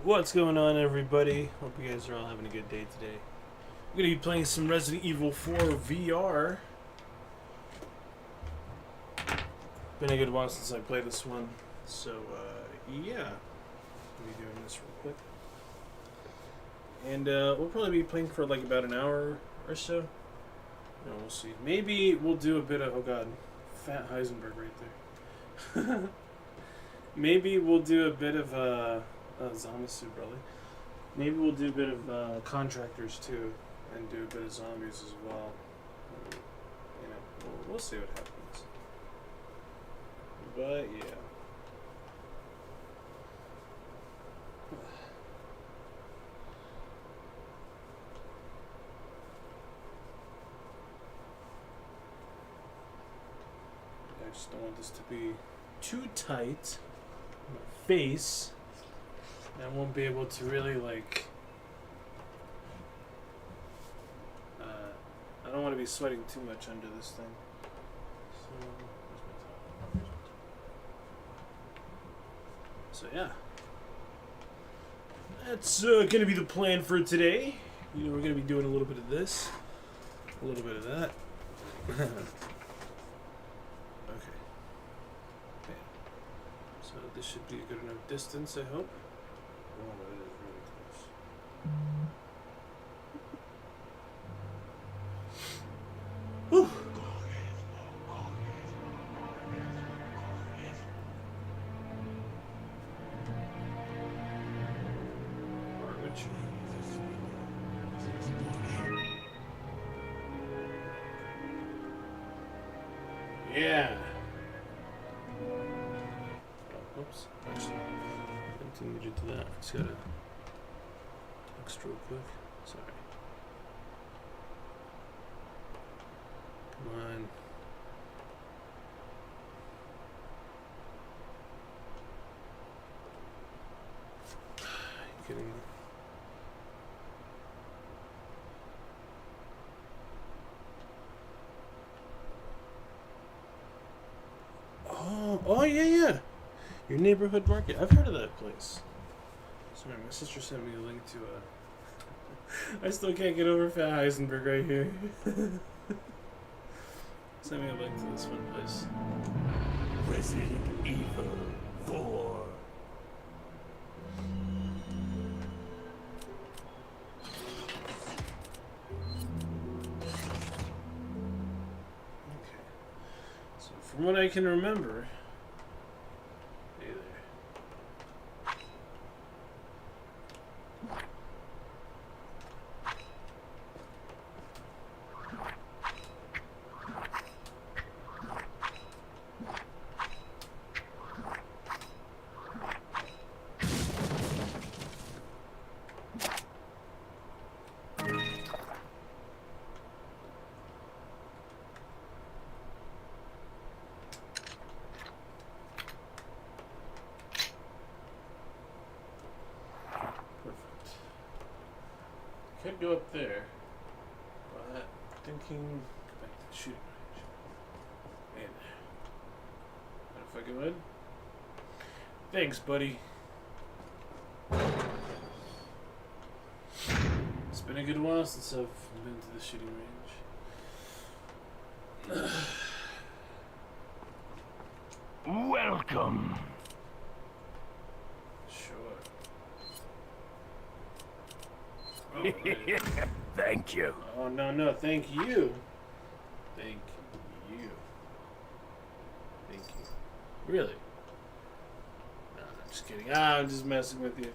What's going on, everybody? Hope you guys are all having a good day today. I'm going to be playing some Resident Evil 4 VR. Been a good while since I played this one, so yeah. I'll be doing this real quick. And we'll probably be playing for like about an hour or so. No, we'll see. Maybe we'll do a bit of, oh god, Fat Heisenberg right there. Maybe we'll do a bit of Zamasu, probably. Maybe we'll do a bit of Contractors too, and do a bit of zombies as well. You know, we'll see what happens. But yeah. I just don't want this to be too tight on my face. I won't be able to really, like, I don't want to be sweating too much under this thing. So yeah. That's going to be the plan for today. You know, we're going to be doing a little bit of this, a little bit of that. Okay. So this should be a good enough distance, I hope. Oh, it is really close. Whew. Garbage. Yeah. Oh, oops. Actually, continue to that. Just gotta text real quick. Sorry. Come on. You kidding me? Oh yeah. Your neighborhood market. I've heard of that place. Sorry, my sister sent me a link to I still can't get over Fat Heisenberg right here. Send me a link to this one place. Resident Evil 4. Okay. So from what I can remember, hey there. Could go up there, but thinking back to the shooting range. Man, that fucking wood. Thanks, buddy. It's been a good while since I've been to the shooting range. Welcome. Oh, Thank you. oh no, thank you. Thank you. Thank you. Really? No, I'm just kidding. I'm just messing with you.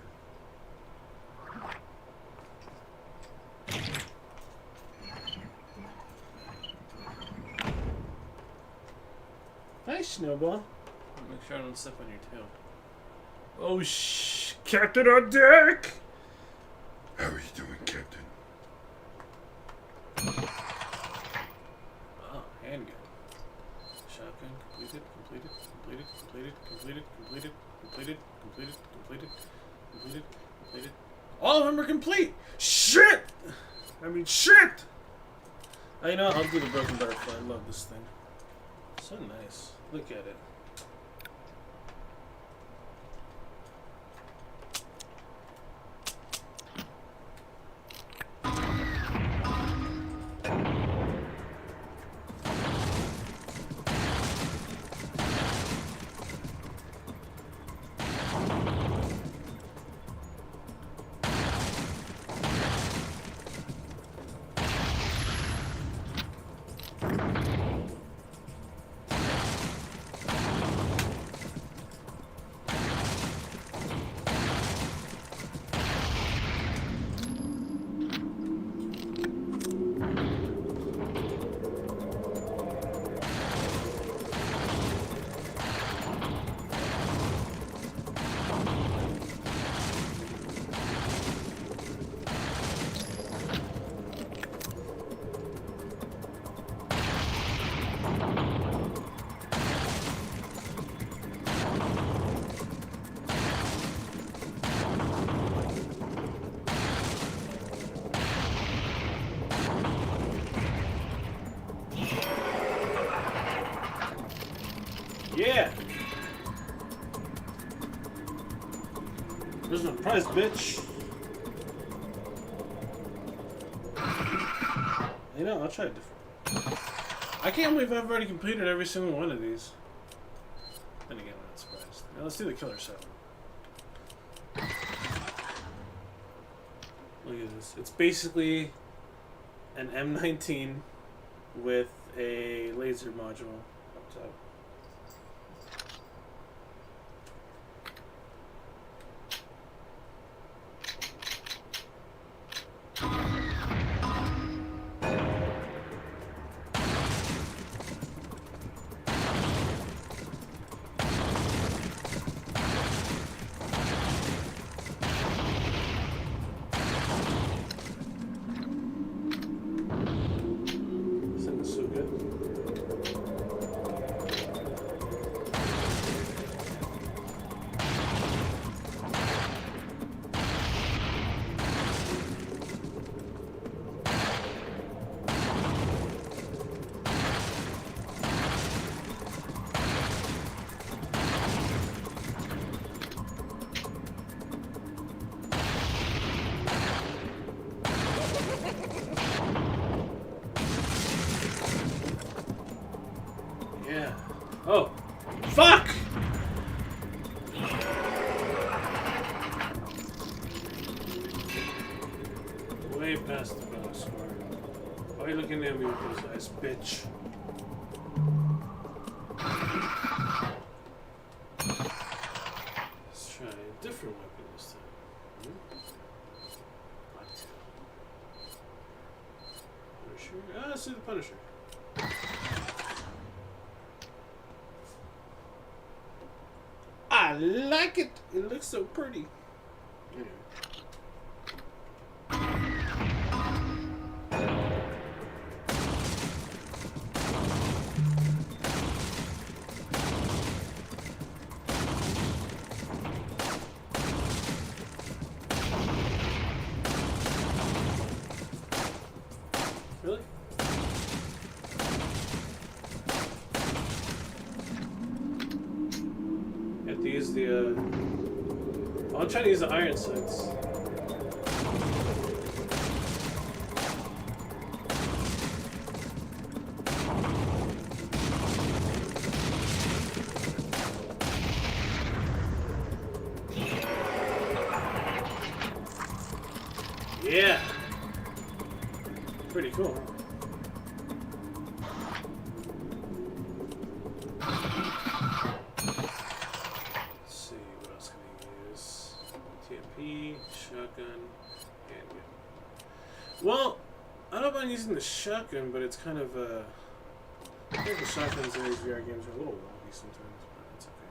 Hi, Snowball. Make sure I don't step on your tail. Oh, Captain on deck! How are you doing, Captain? Oh, handgun. Shotgun completed. All of them are complete! Shit! I mean, shit! You know, I'll do the broken butterfly. I love this thing. So nice. Look at it. There's my prize, bitch. You know, I'll try it different. I can't believe I've already completed every single one of these. Then again, I'm not surprised. Now let's do the killer 7. Look at this. It's basically an M19 with a laser module up top. Yeah. Oh. Fuck! Way past the bonus score. Why are you looking at me with those eyes, bitch? Let's try a different weapon this time. Punisher? Ah, let's do the Punisher. I like it. It looks so pretty. Anyway. Really? You have to use the, I'm trying to use the iron sights. Yeah! Pretty cool. Handgun. Well, I don't mind using the shotgun, but it's kind of I think the shotguns in these VR games are a little wonky sometimes, but it's okay.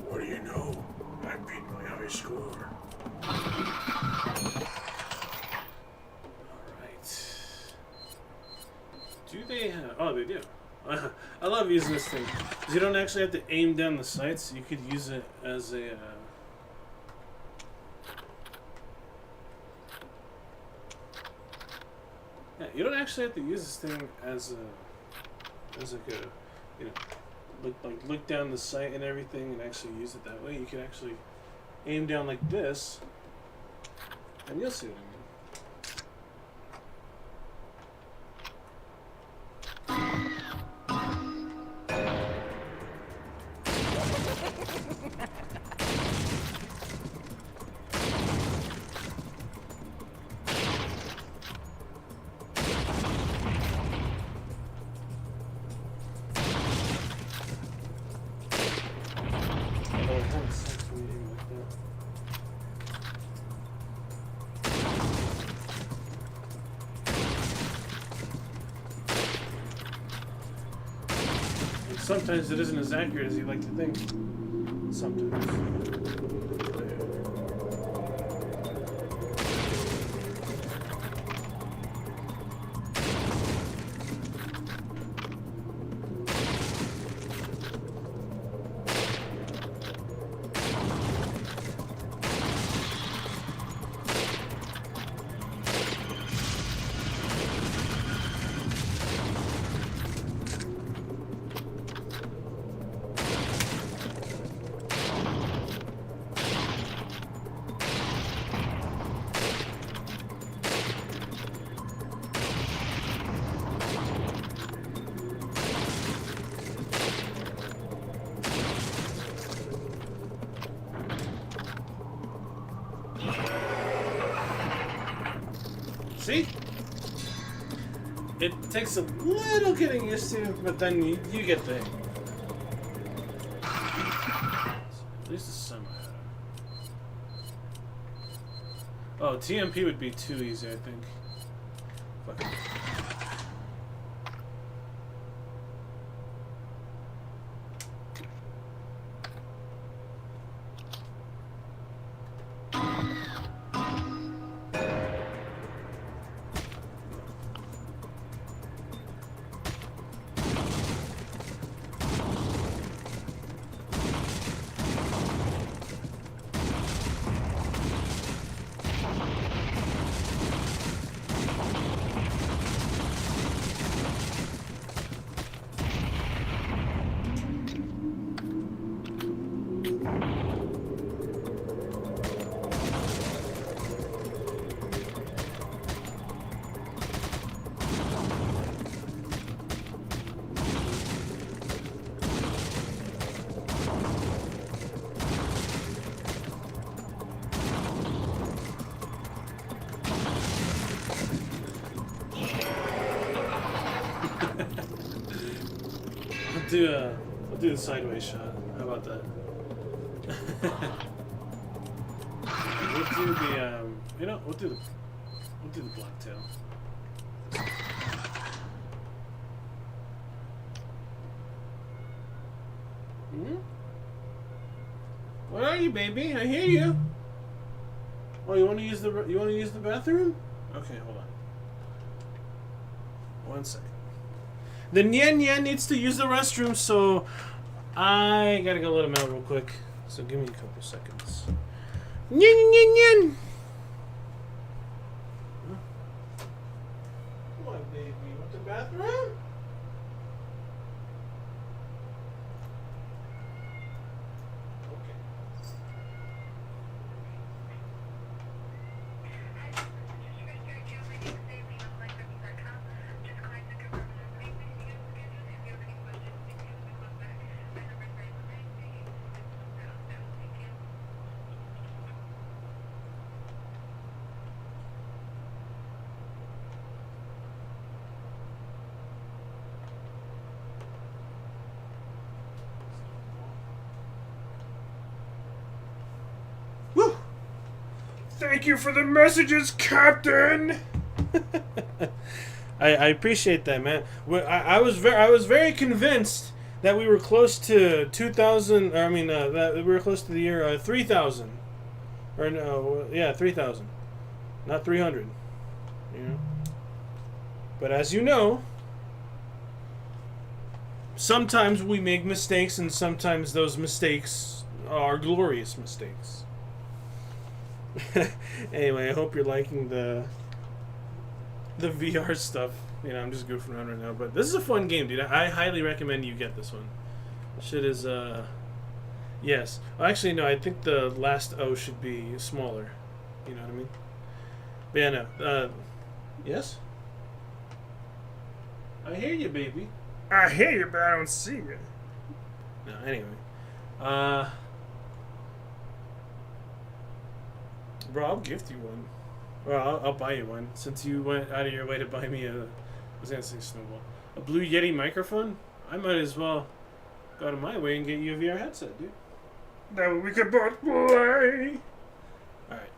What do you know? I beat my high score. Alright. Do they have... Oh, they do. I love using this thing. Because you don't actually have to aim down the sights. You could use it as a... Yeah, you don't actually have to use this thing as a... As like a... You know... Look down the sight and everything and actually use it that way. You can actually aim down like this, and you'll see what I mean. Sometimes it isn't as accurate as you'd like to think. Sometimes. See? It takes a little getting used to, but then you get the hang. At least it's some. Oh, TMP would be too easy, I think. Fuck it. We'll do the sideways shot. How about that? We'll do the we'll do the black tail. Hmm? Where are you, baby? I hear you. Oh, you want to use the bathroom? Okay, hold on. 1 second. The Nyan needs to use the restroom, so I gotta go let him out real quick. So give me a couple seconds. Nyan. Come on, baby. You want the bathroom? Thank you for the messages, Captain. I appreciate that, man. I was very convinced that we were close to 2,000. Or I mean, that we were close to the year 3,000. Or no, yeah, 3,000, not 300. You know. But as you know, sometimes we make mistakes, and sometimes those mistakes are glorious mistakes. Anyway, I hope you're liking the VR stuff. You know, I'm just goofing around right now, but this is a fun game, dude. I highly recommend you get this one. Shit is Yes. Well, actually, no. I think the last O should be smaller. You know what I mean? But yeah, no. Yes. I hear you, baby. I hear you, but I don't see you. No. Anyway. Bro, I'll gift you one. Well, I'll buy you one since you went out of your way to buy me a. I was gonna say snowball. A Blue Yeti microphone. I might as well go out of my way and get you a VR headset, dude. That way we can both play. All right.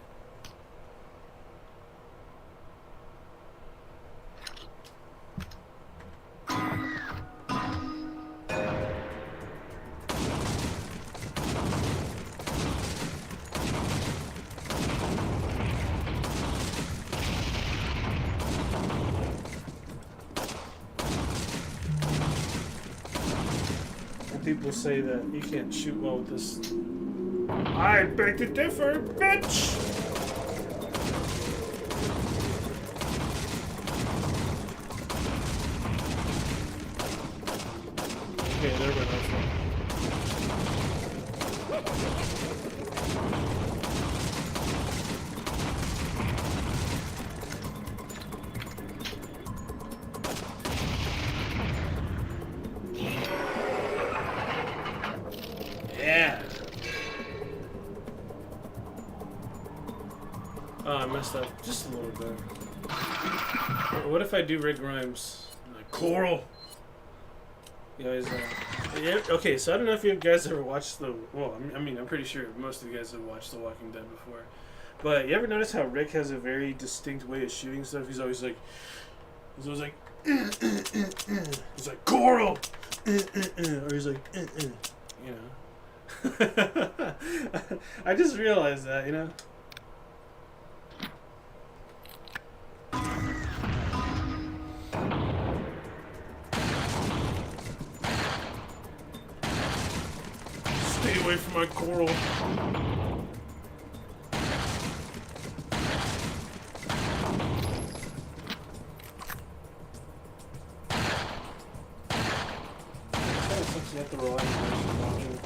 People say that you can't shoot well with this. I beg to differ, bitch! Okay, there we go. Yeah. Oh, I messed up just a little bit. What if I do Rick Grimes? Like, Coral. yeah, okay, so I don't know if you guys ever watched the. Well, I mean, I'm pretty sure most of you guys have watched The Walking Dead before. But you ever notice how Rick has a very distinct way of shooting stuff? He's always like, he's like Coral, or he's like, you know. I just realized that, you know. Stay away from my coral. You have to rely on the watching.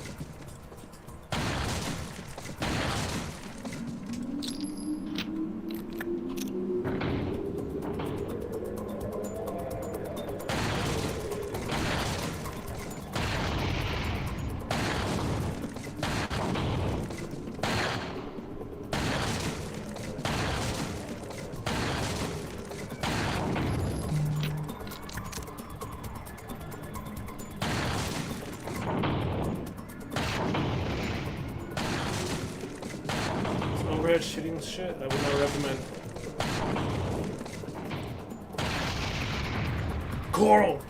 Overhead shooting shit, I would not recommend. Coral!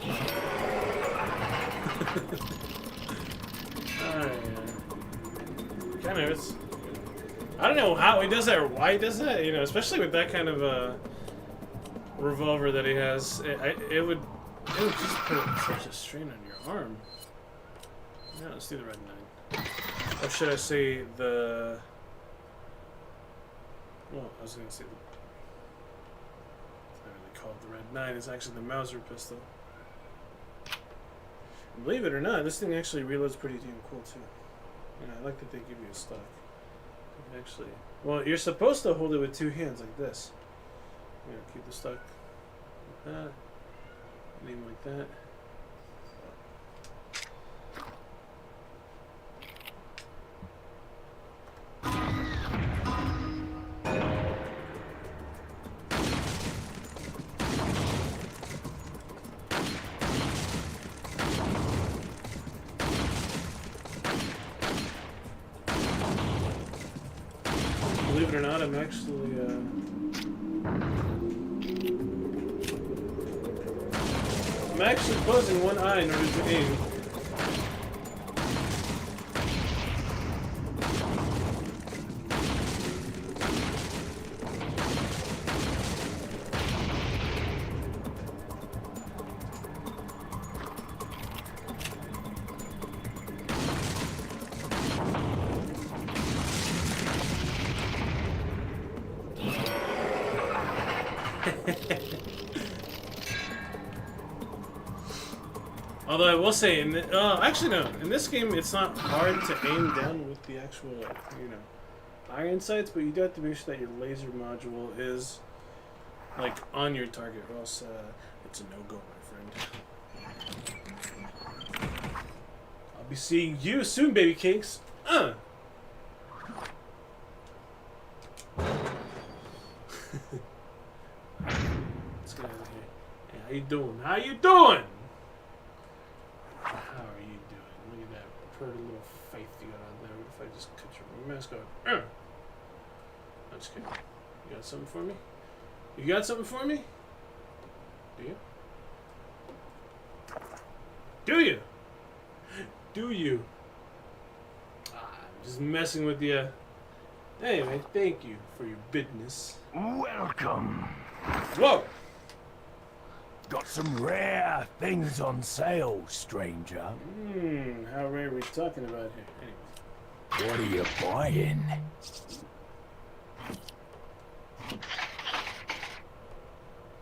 Kind of, it's. I don't know how he does that or why he does that, you know, especially with that kind of revolver that he has. It would just put such a strain on your arm. Yeah, let's do the red 9. Or should I say the. Well, I was going to say it's not really called the red 9. It's actually the Mauser pistol. And believe it or not, this thing actually reloads pretty damn cool too. Yeah, I like that they give you a stock. Actually, well, you're supposed to hold it with 2 hands like this. Yeah, keep the stock like that. Aim like that. Believe it or not, I'm actually closing one eye in order to aim. Although I will say, actually no, in this game it's not hard to aim down with the actual, you know, iron sights, but you do have to make sure that your laser module is, like, on your target, or else it's a no-go, my friend. I'll be seeing you soon, baby cakes. Let's get out of here. Hey, how you doing? How you doing? How are you doing? Look at that pretty little faith you got on there. What if I just cut your mask off? I'm just kidding. You got something for me? You got something for me? Do you? Do you? Do you? I'm just messing with you. Anyway, thank you for your business. Welcome. Whoa! Got some rare things on sale, stranger. How rare are we talking about here? Anyway. What are you buying?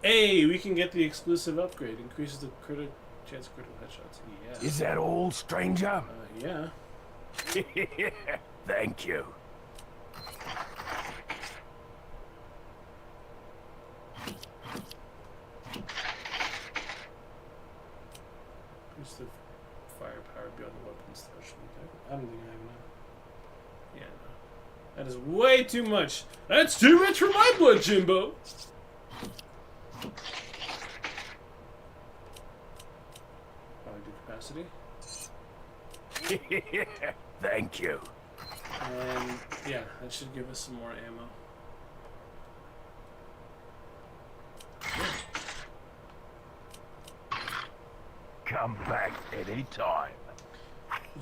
Hey, we can get the exclusive upgrade. Increases the chance of critical headshots. Yeah. Is that all, stranger? Yeah. Thank you. Increase the firepower beyond the weapon's threshold. I don't think I have enough. Yeah, no. That is way too much. That's too much for my blood, Jimbo. Probably do capacity. Thank you. And yeah, that should give us some more ammo. Come back anytime.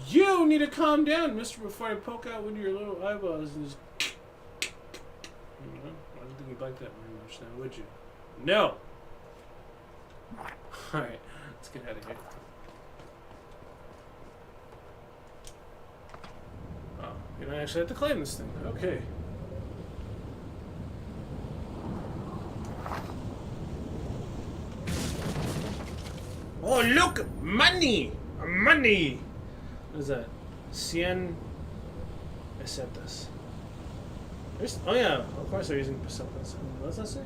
You need to calm down, mister, before I poke out one of your little eyeballs and just... I don't think you'd like that very much now, would you? No! Alright, let's get out of here. Oh, you don't actually have to claim this thing. Okay. Oh, look! Money! Money! What is that? 100 pesetas. Oh yeah, of course they're using pesetas. What does that say?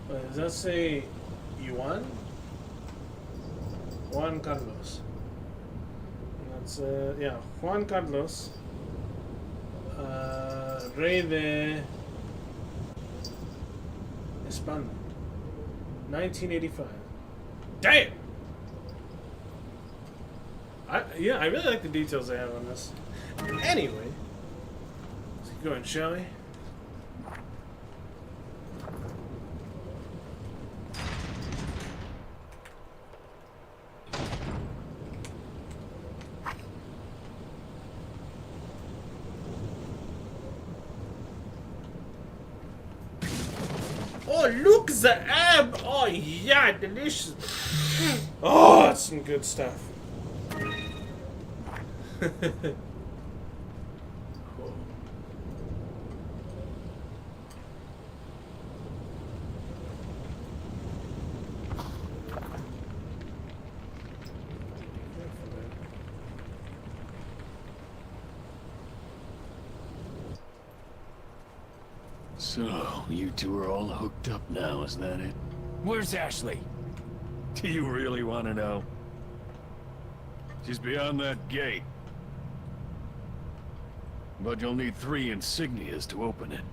Wait, does that say yuan? Juan Carlos. And that's, yeah, Juan Carlos. Rey de España. 1985. Damn! Yeah, I really like the details they have on this. Anyway, let's keep going, shall we? Oh, look, the ab! Oh, yeah, delicious. Oh, that's some good stuff. Cool. So, you two are all hooked up now, is that it? Where's Ashley? Do you really want to know? She's beyond that gate. But you'll need 3 insignias to open it.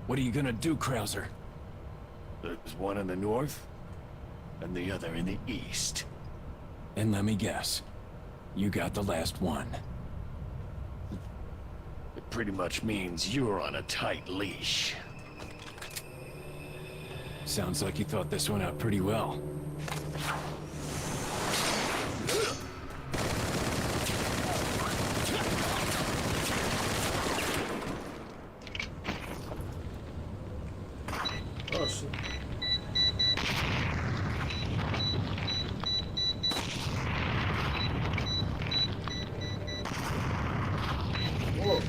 What are you gonna do, Krauser? There's one in the north, and the other in the east. And let me guess. You got the last one. It pretty much means you're on a tight leash. Sounds like you thought this one out pretty well. Oh, shit. Whoa.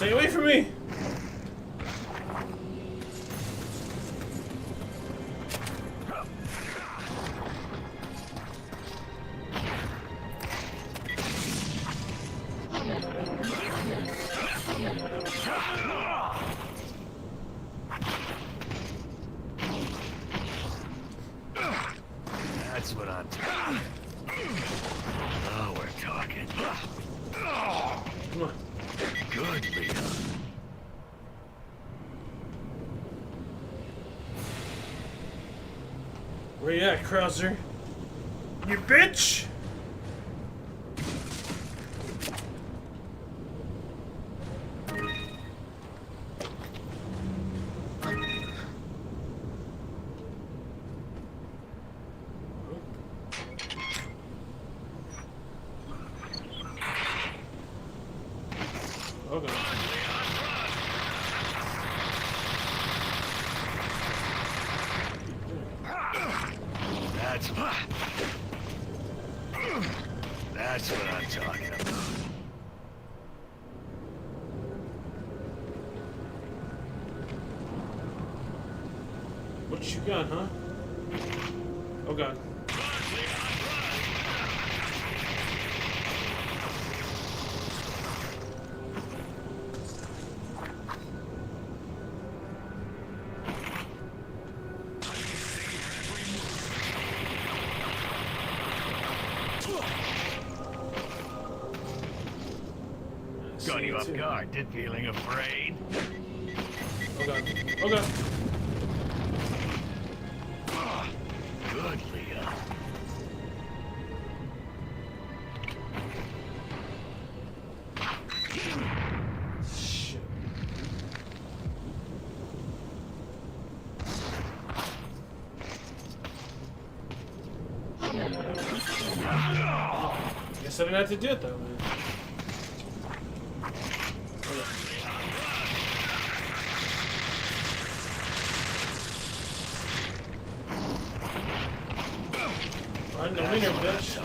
Stay away from me! That's what I'm talking. Now we're talking. Come on. Good, Leon. Where you at, Krauser? You bitch! Okay. That's what I'm talking about. What you got, huh? Oh god. Got you off guard, did feeling afraid? Oh god. Oh god. Good, Leon. Shit. Guess I didn't have to do it though, man. I'm the winner, bitch.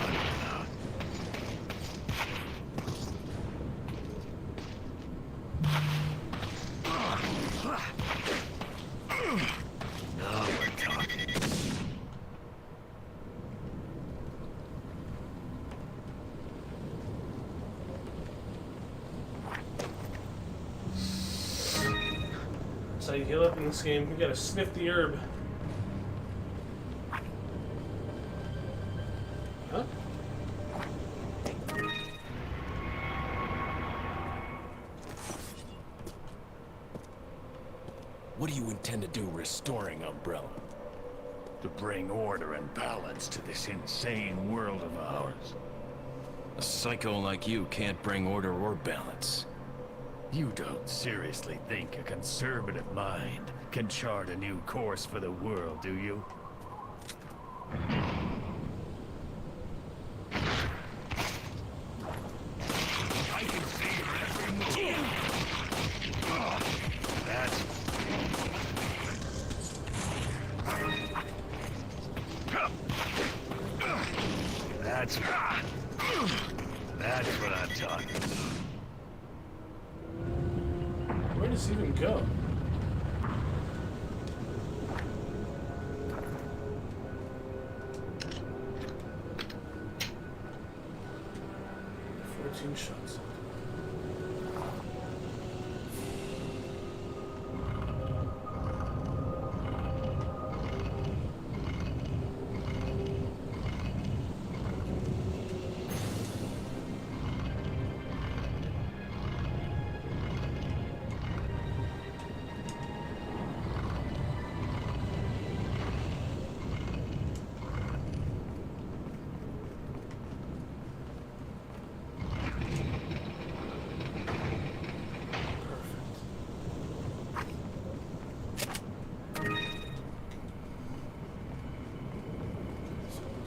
Now we're talking. That's how you heal up in this game. You gotta sniff the herb. Huh? What do you intend to do restoring Umbrella? To bring order and balance to this insane world of ours. A psycho like you can't bring order or balance. You don't seriously think a conservative mind can chart a new course for the world, do you? I can see your every move. That's what I'm talking about. Where does he even go? Shots.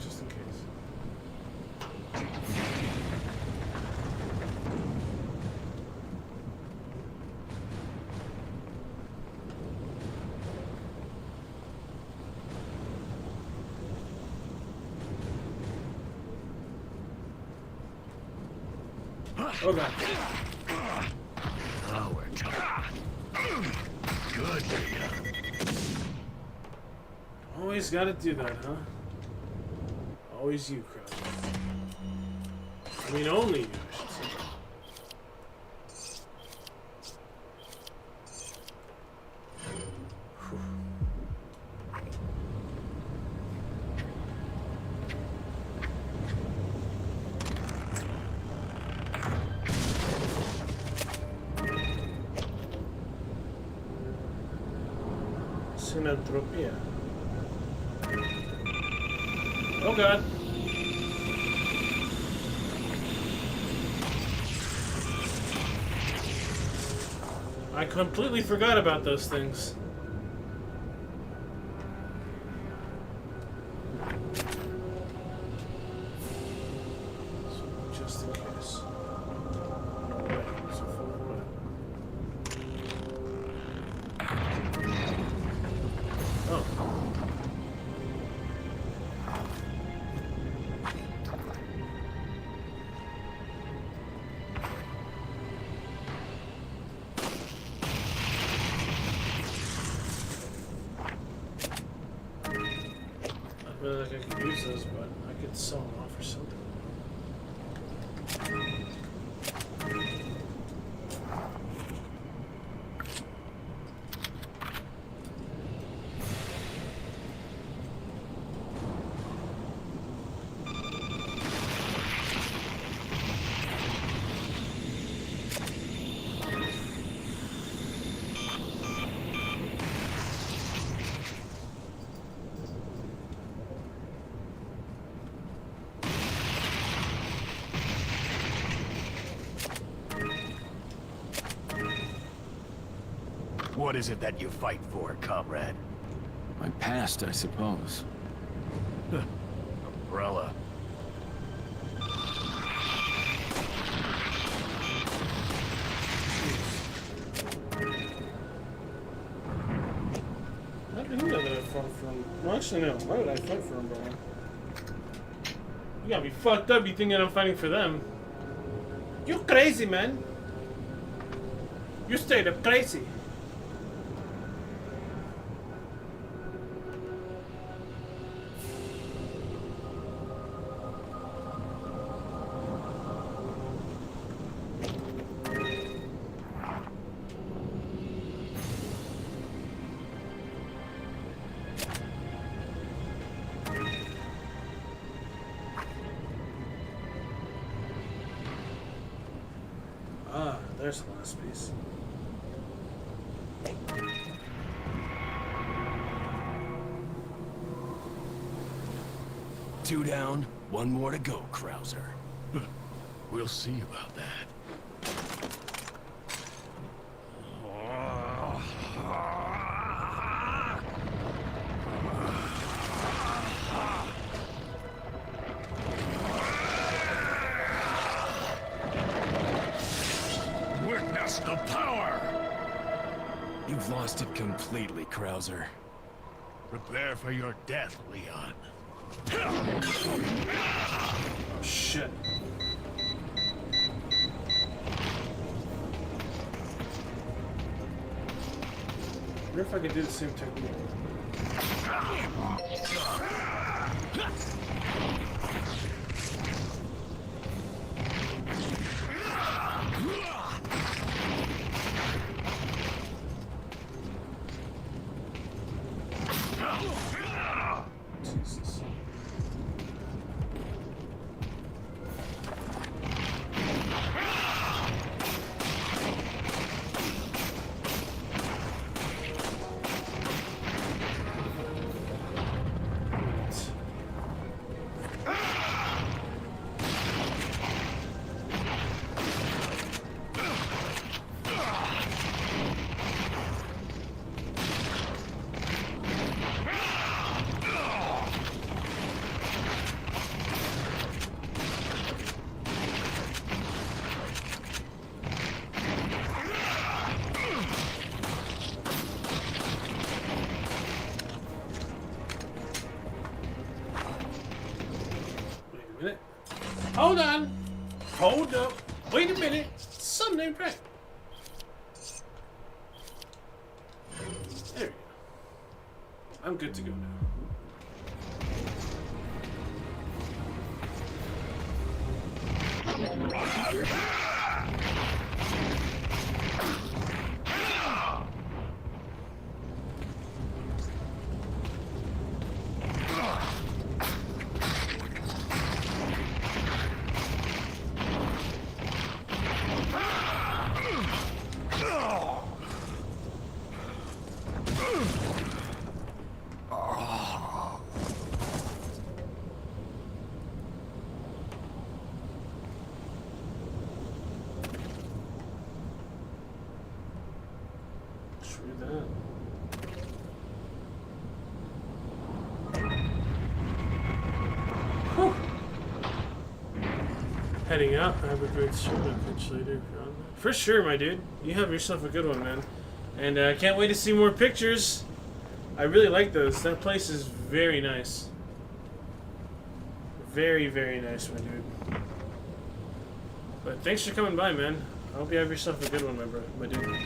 Just in case. Oh god. power. Good Leah. Always gotta do that, huh? Always you, Crowd. I mean, only you, I should say. Sinantropia. Oh god. I completely forgot about those things. So, just in case. No way. So forward. Oh. I feel like I could use those, but I could sell them off or something. What is it that you fight for, comrade? My past, I suppose. Umbrella. How do you know that I fought for him? Well, actually, no. Why would I fight for Umbrella? You gotta be fucked up. You thinking I'm fighting for them? You crazy, man. You straight up crazy. Ah, there's the last piece. Two down, one more to go, Krauser. We'll see about that. Witness the power! You've lost it completely, Krauser. Prepare for your death, Leon. Oh, shit. I wonder if I could do the same technique. Jesus. Hold on. Hold up. Wait a minute. Something ain't right. I'm good to go now. True that. Whew. Heading out. I have a great show to pitch later. For sure, my dude. You have yourself a good one, man. And I can't wait to see more pictures. I really like those. That place is very nice. Very, very nice, my dude. But thanks for coming by, man. I hope you have yourself a good one, my dude.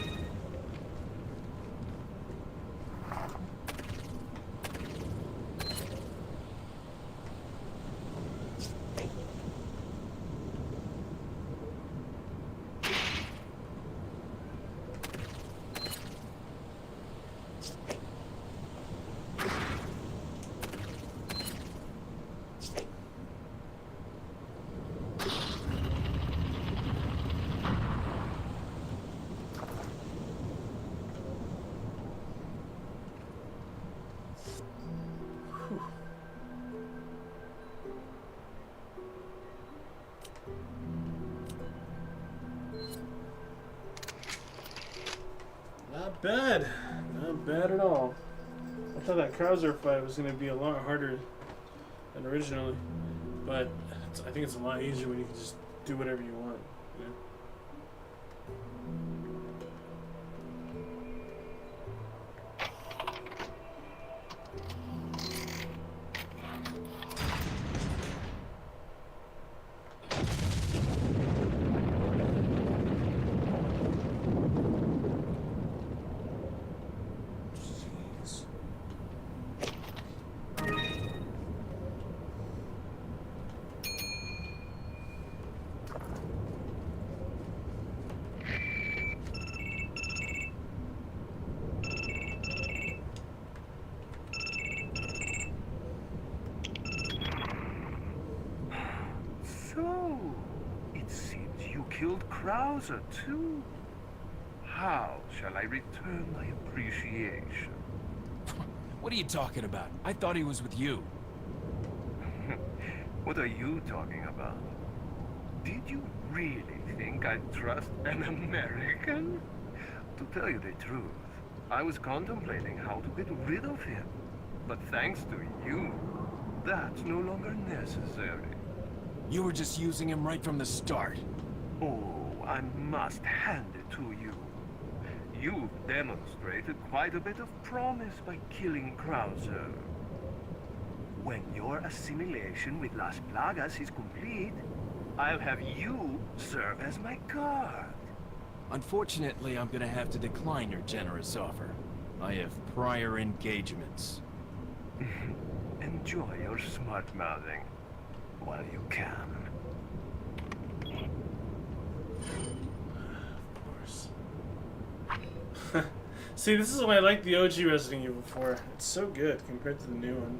Not bad. Not bad at all. I thought that Krauser fight was going to be a lot harder than originally. But I think it's a lot easier when you can just do whatever you want. You know? So, it seems you killed Krauser too. How shall I return my appreciation? What are you talking about? I thought he was with you. What are you talking about? Did you really think I'd trust an American? To tell you the truth, I was contemplating how to get rid of him. But thanks to you, that's no longer necessary. You were just using him right from the start. Oh, I must hand it to you. You've demonstrated quite a bit of promise by killing Krauser. When your assimilation with Las Plagas is complete, I'll have you serve as my guard. Unfortunately, I'm gonna have to decline your generous offer. I have prior engagements. Enjoy your smart-mouthing while you can. Of course. See, this is why I like the OG Resident Evil 4. It's so good compared to the new one.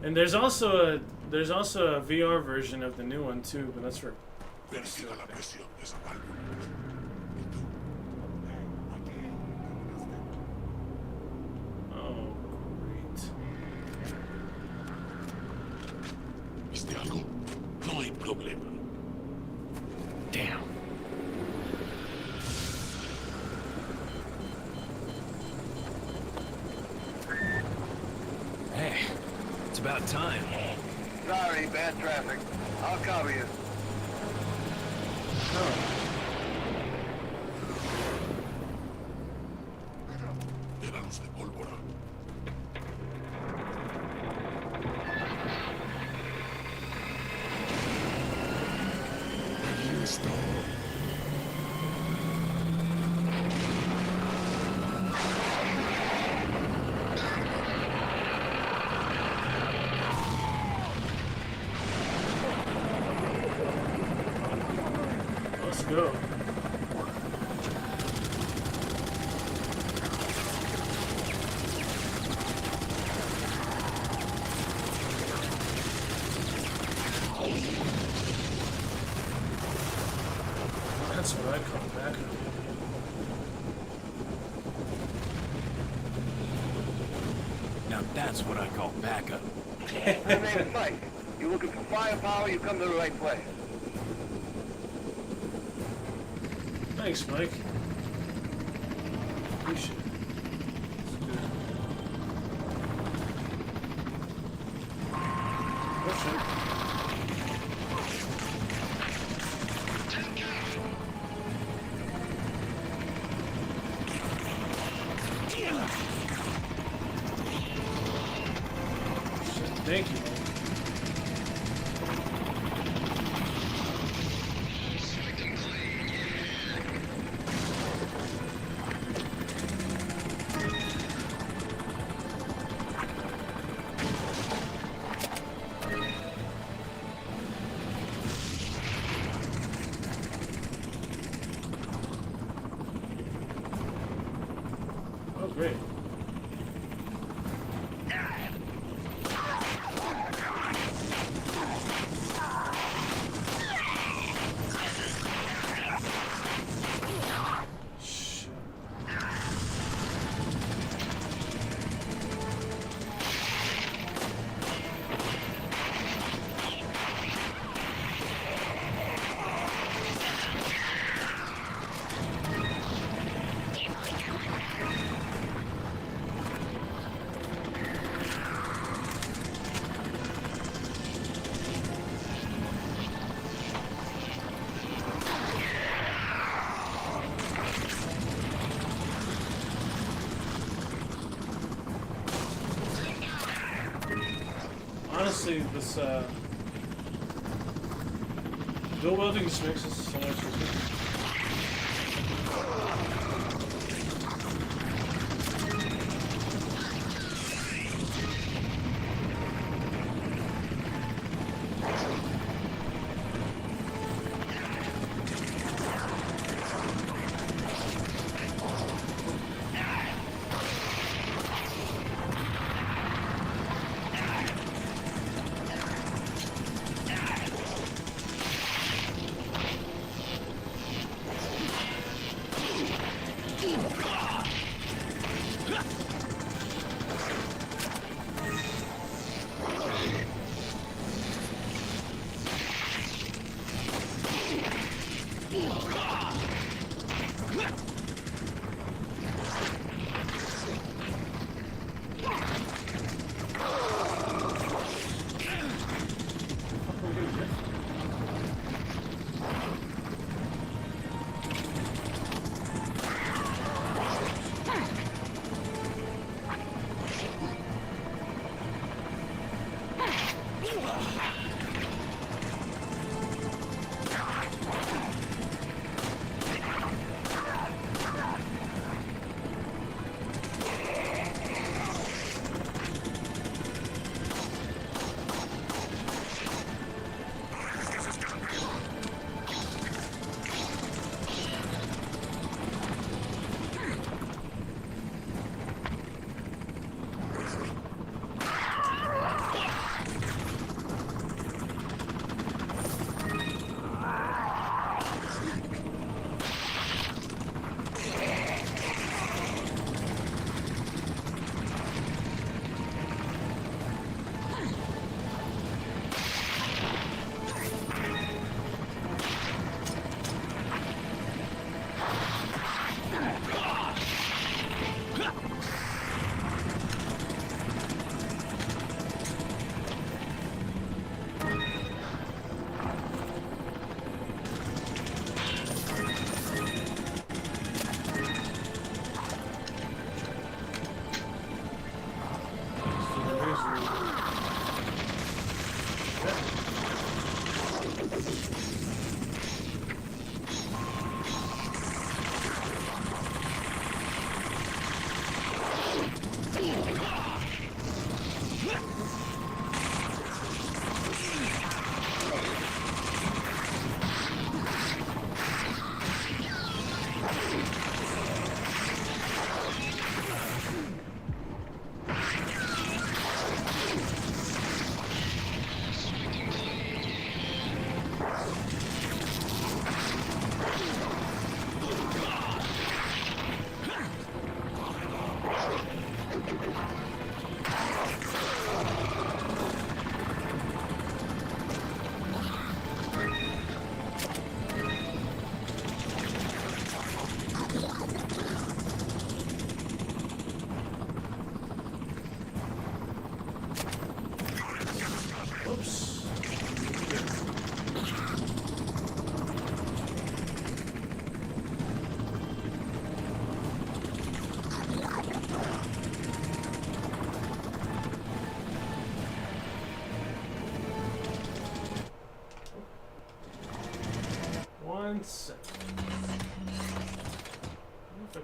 And there's also a VR version of the new one too, but that's for. Persiga la presión de esa válvula. Oh, great. ¿Viste algo? No hay problema. Damn. Hey, it's about time. Sorry, bad traffic. I'll cover you. De la luz de pólvora. Listo. Now that's what I call backup. My name's Mike. You looking for firepower, you come to the right place. Thanks, Mike. Appreciate it. Let's do it. Oh shit. Thank you. Oh, great. Shit. Honestly, this dual wielding just makes this so much easier.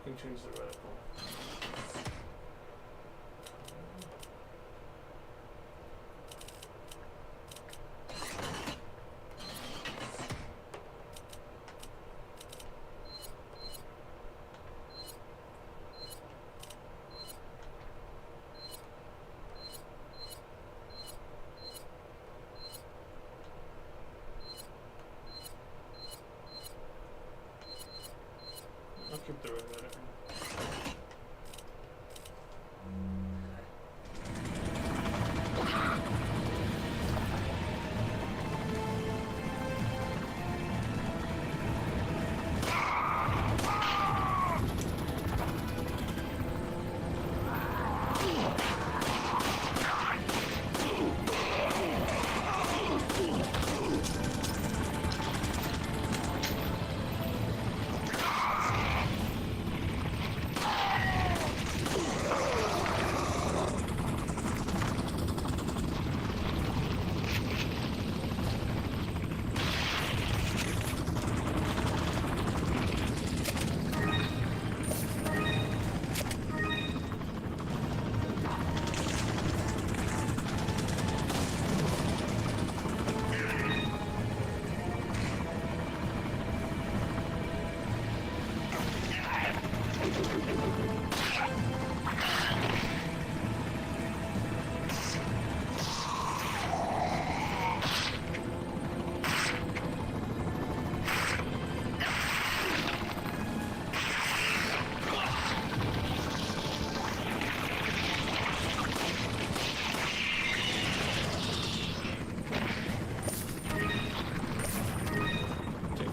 fucking change the reticle. I'll keep the red reticle.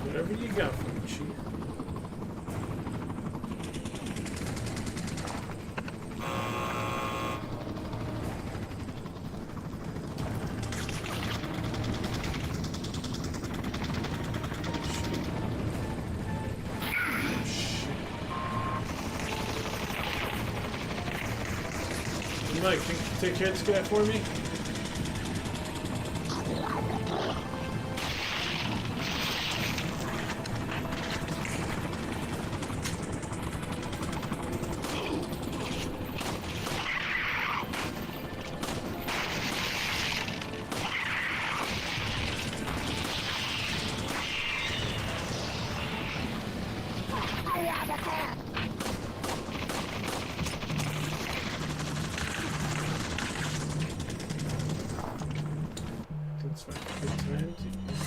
Whatever you got for me, Chief. Mike, take care of this guy for me. That's fine. Good time to use.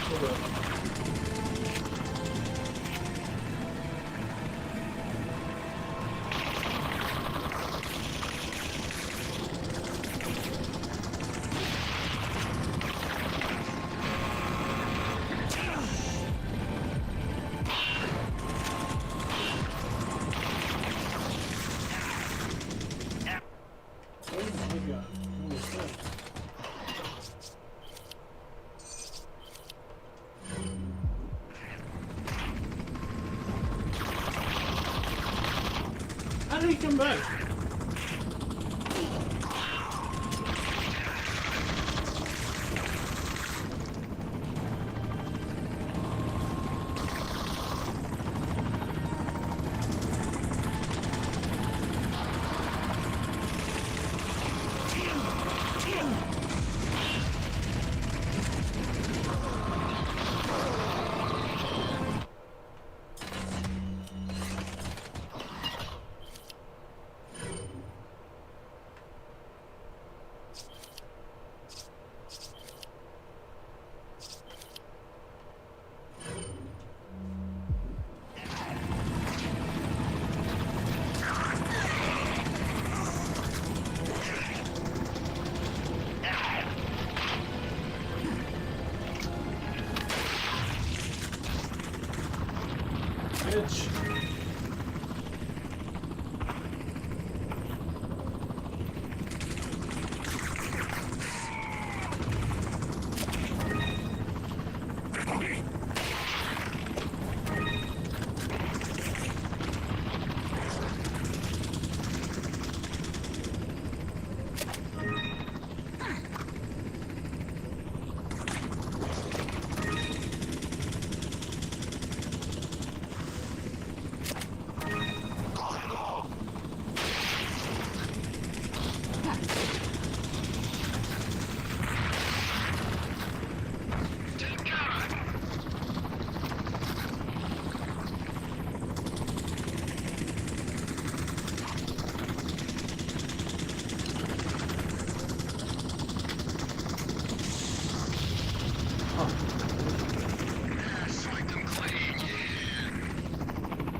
Hold up. How did he come back? Bitch.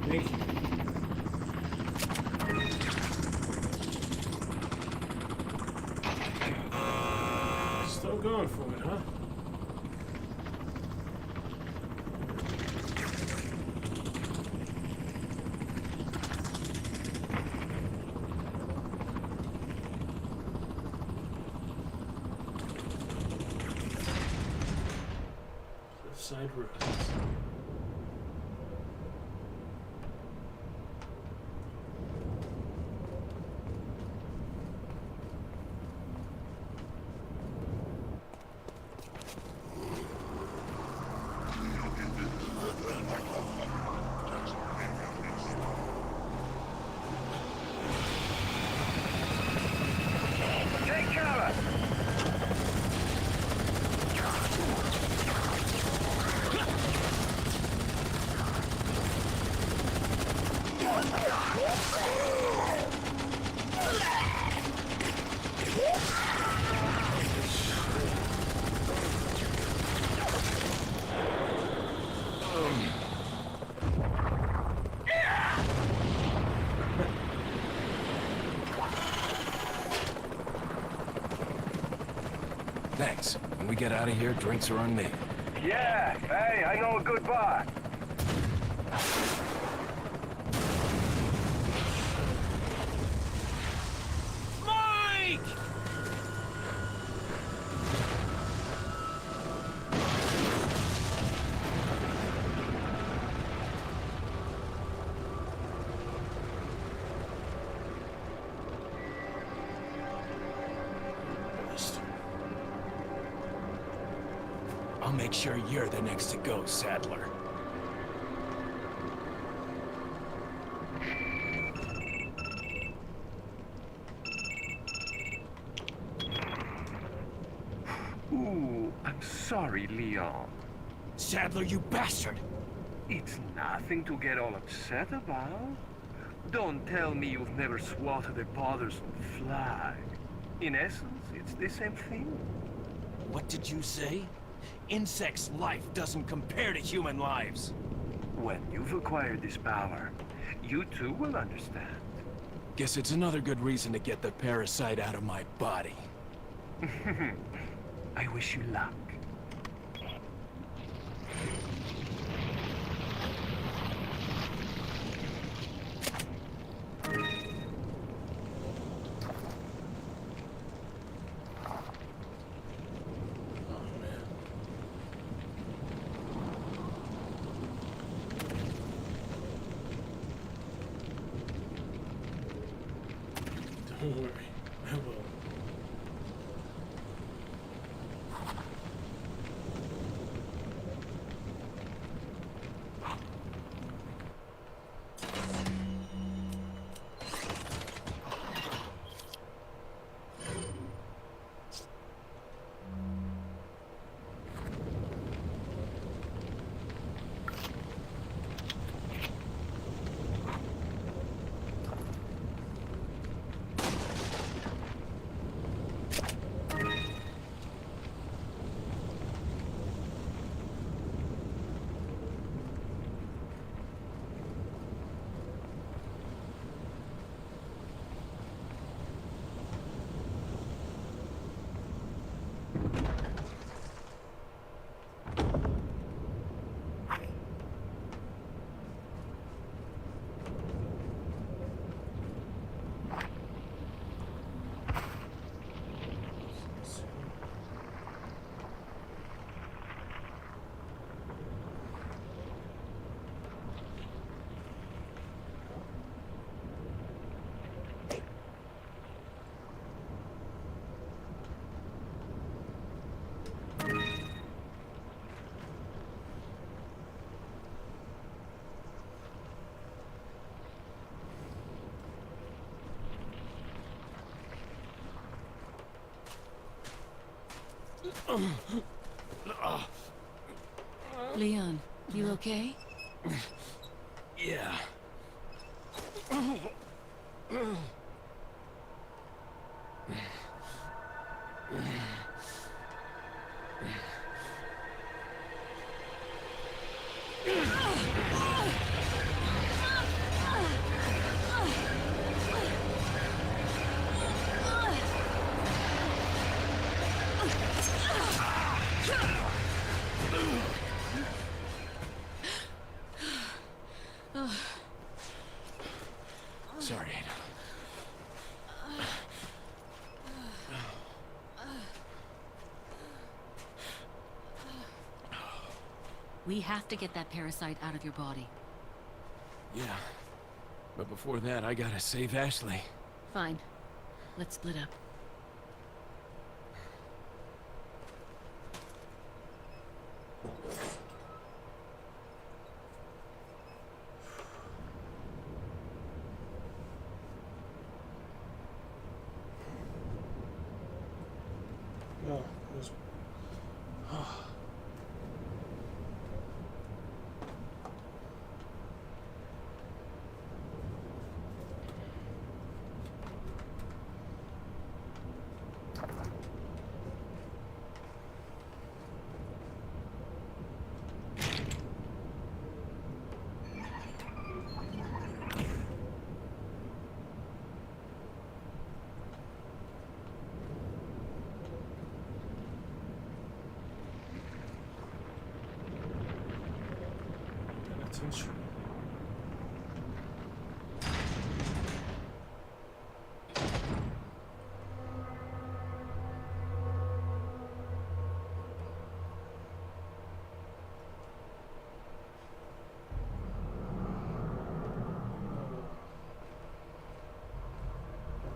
Thank you. Still going for it, huh? Cliffside Roads. Take cover! Thanks. When we get out of here, drinks are on me. Yeah, hey, I know a good bar. Mike! I'll make sure you're the next to go, Sadler. Ooh, I'm sorry, Leon. Sadler, you bastard! It's nothing to get all upset about. Don't tell me you've never swatted a bothersome fly. In essence, it's the same thing. What did you say? Insects' life doesn't compare to human lives. When you've acquired this power, you too will understand. Guess it's another good reason to get the parasite out of my body. I wish you luck. Don't worry, I will. Leon, you okay? Yeah. Sorry. We have to get that parasite out of your body. Yeah. But before that, I gotta save Ashley. Fine. Let's split up. Oh, it was... Attention.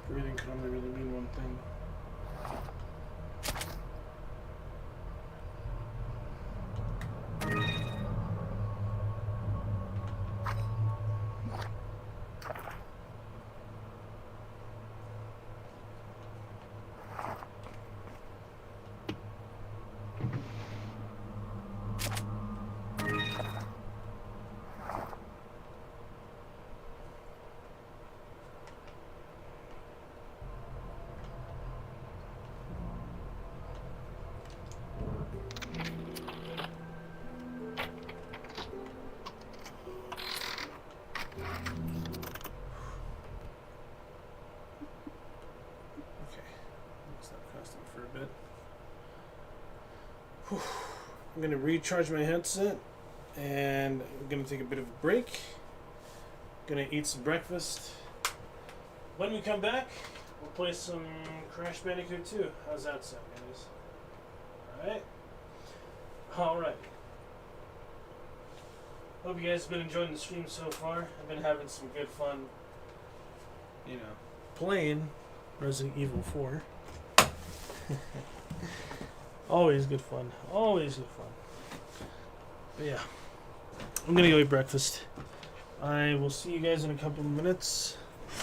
Breathing can only really mean one thing. I'm gonna recharge my headset, and I'm gonna take a bit of a break. Gonna eat some breakfast. When we come back, we'll play some Crash Bandicoot 2. How's that sound, guys? Alright? Alright. Hope you guys have been enjoying the stream so far. I've been having some good fun, you know, playing Resident Evil 4. Always good fun. Always good fun. But yeah. I'm gonna go eat breakfast. I will see you guys in a couple of minutes.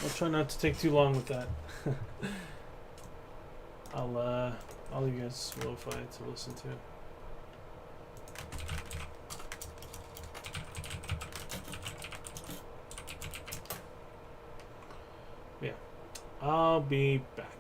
I'll try not to take too long with that. I'll leave you guys lo-fi to listen to. Yeah. I'll be back.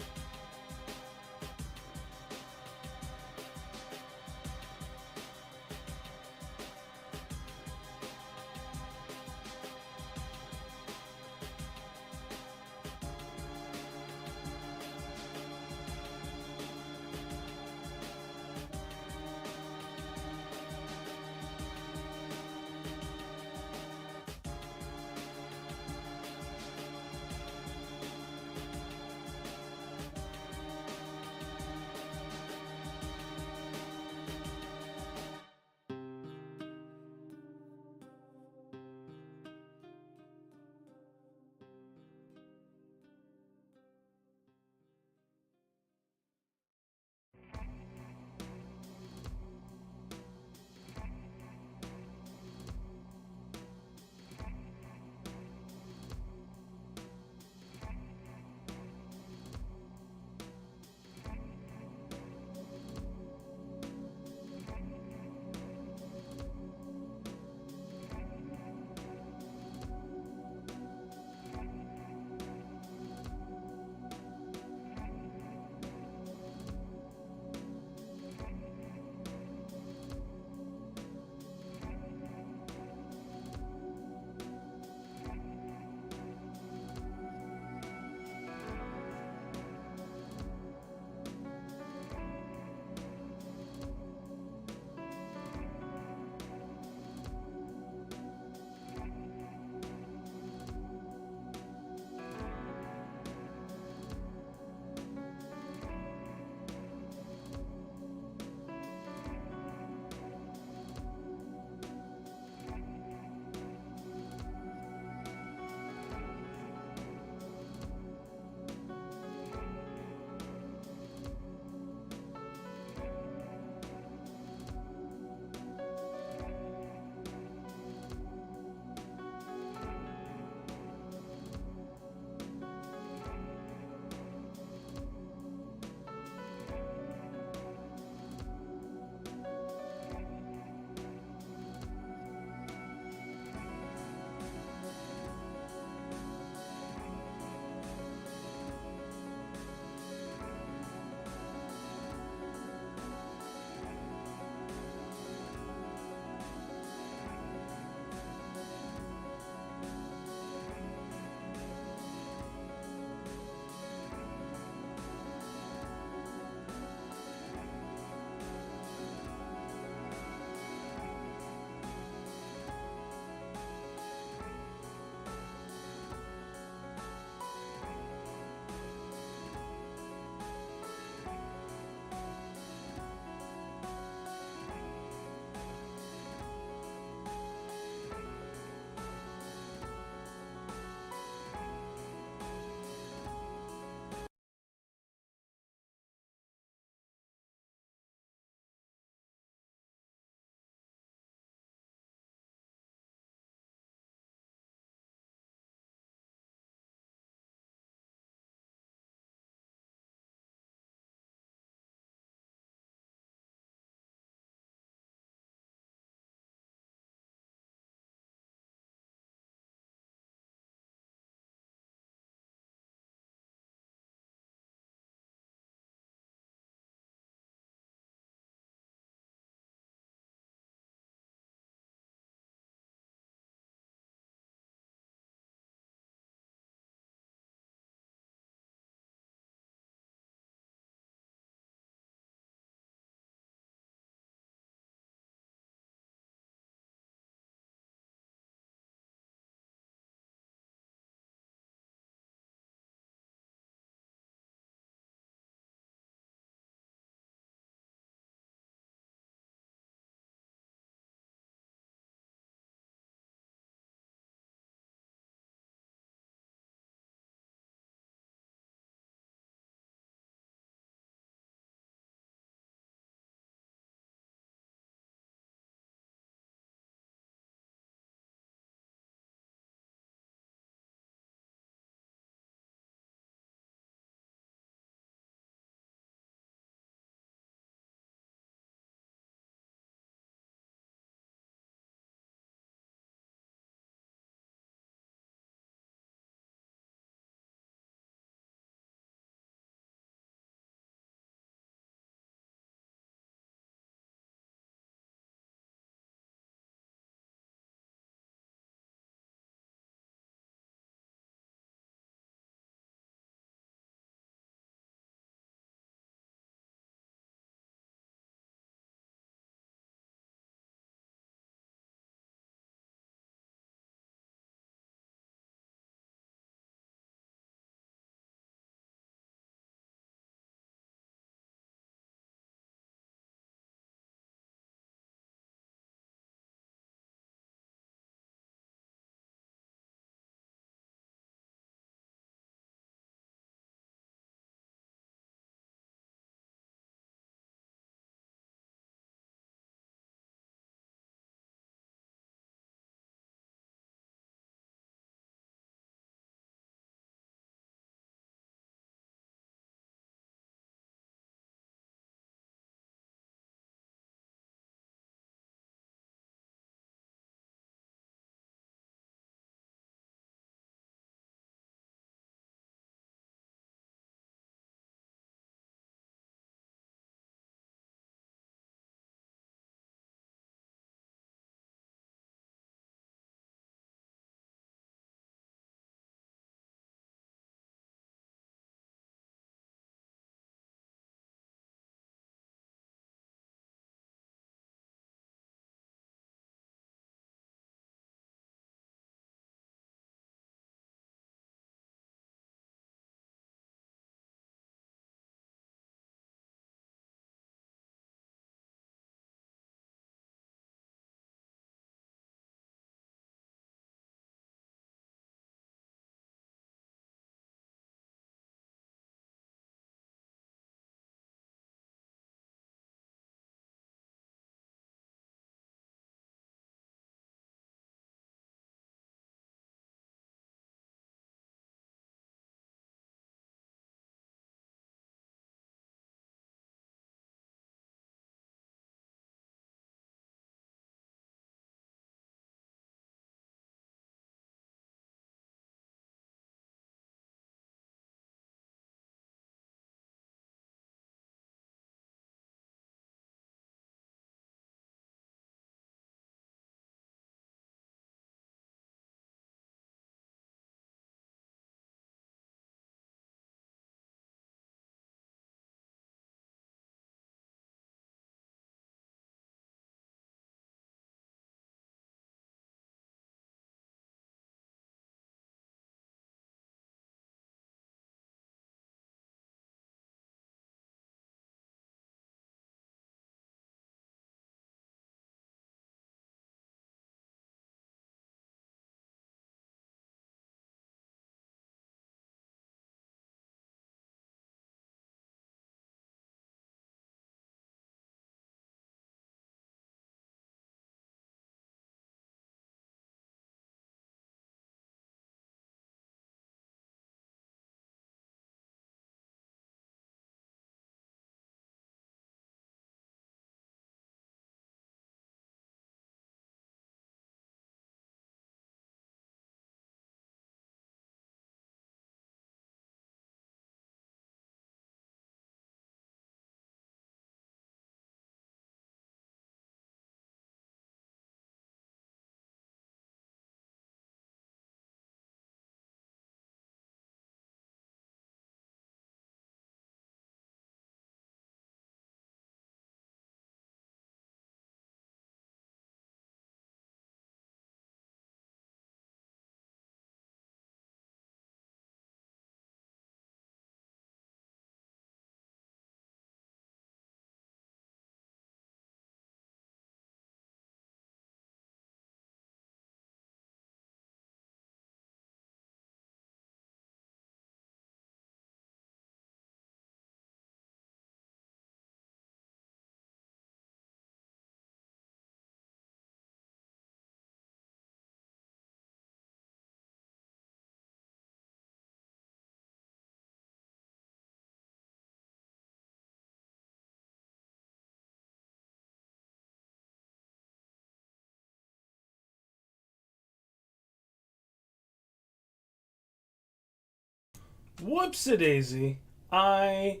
Whoopsie-daisy. I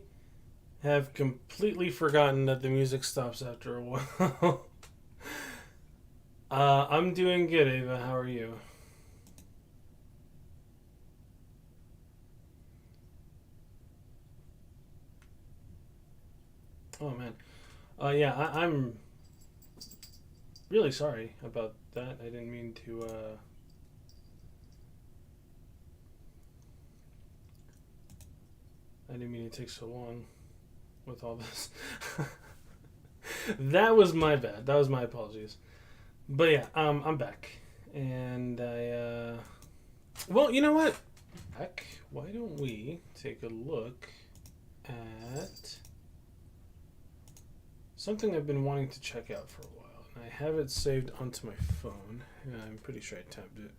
have completely forgotten that the music stops after a while. I'm doing good, Ava. How are you? Oh, man. Yeah, I'm really sorry about that. I didn't mean to, I didn't mean to take so long with all this. That was my bad. That was my apologies. But yeah, I'm back. And well, you know what? Heck, why don't we take a look at something I've been wanting to check out for a while. And I have it saved onto my phone. Yeah, I'm pretty sure I tabbed it.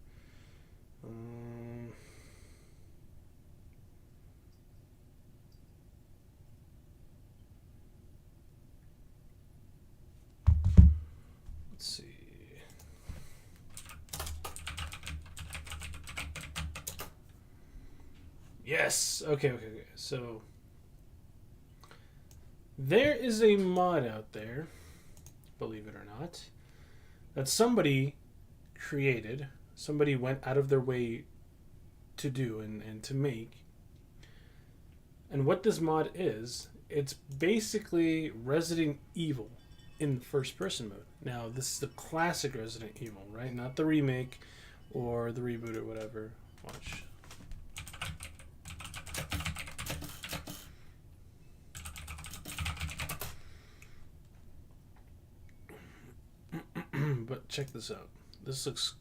Let's see. Yes. Okay. So there is a mod out there, believe it or not, that somebody created. Somebody went out of their way to do and to make. And what this mod is, it's basically Resident Evil in first person mode. Now, this is the classic Resident Evil, right? Not the remake or the reboot or whatever. Watch. But check this out. This looks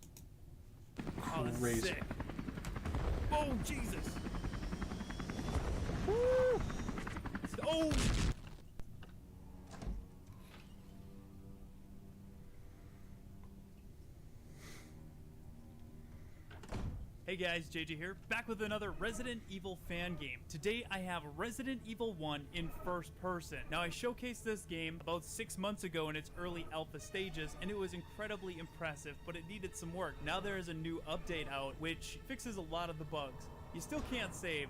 crazy. Sick. Oh, Jesus. Woo. Oh. Hey guys, JJ here, back with another Resident Evil fan game. Today I have Resident Evil 1 in first person. Now I showcased this game about 6 months ago in its early alpha stages and it was incredibly impressive, but it needed some work. Now there is a new update out which fixes a lot of the bugs. You still can't save,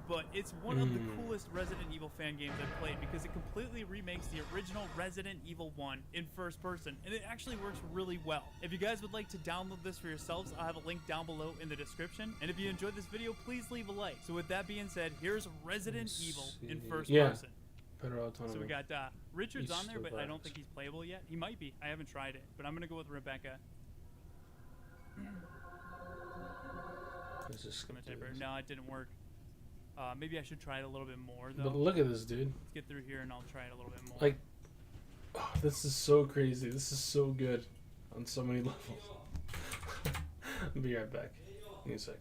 but it's one of the coolest Resident Evil fan games I've played because it completely remakes the original Resident Evil 1 in first person, and it actually works really well. If you guys would like to download this for yourselves, I'll have a link down below in the description, and if you enjoyed this video, please leave a like. So with that being said, here's Resident Evil in first person. Better autonomy. So we got Richard's on there, but I don't think he's playable yet. He might be. I haven't tried it, but I'm going to go with Rebecca. No, it didn't work. Maybe I should try it a little bit more, though. But look at this, dude. Let's get through here, and I'll try it a little bit more. Like, oh, this is so crazy. This is so good on so many levels. I'll be right back. Give me a sec.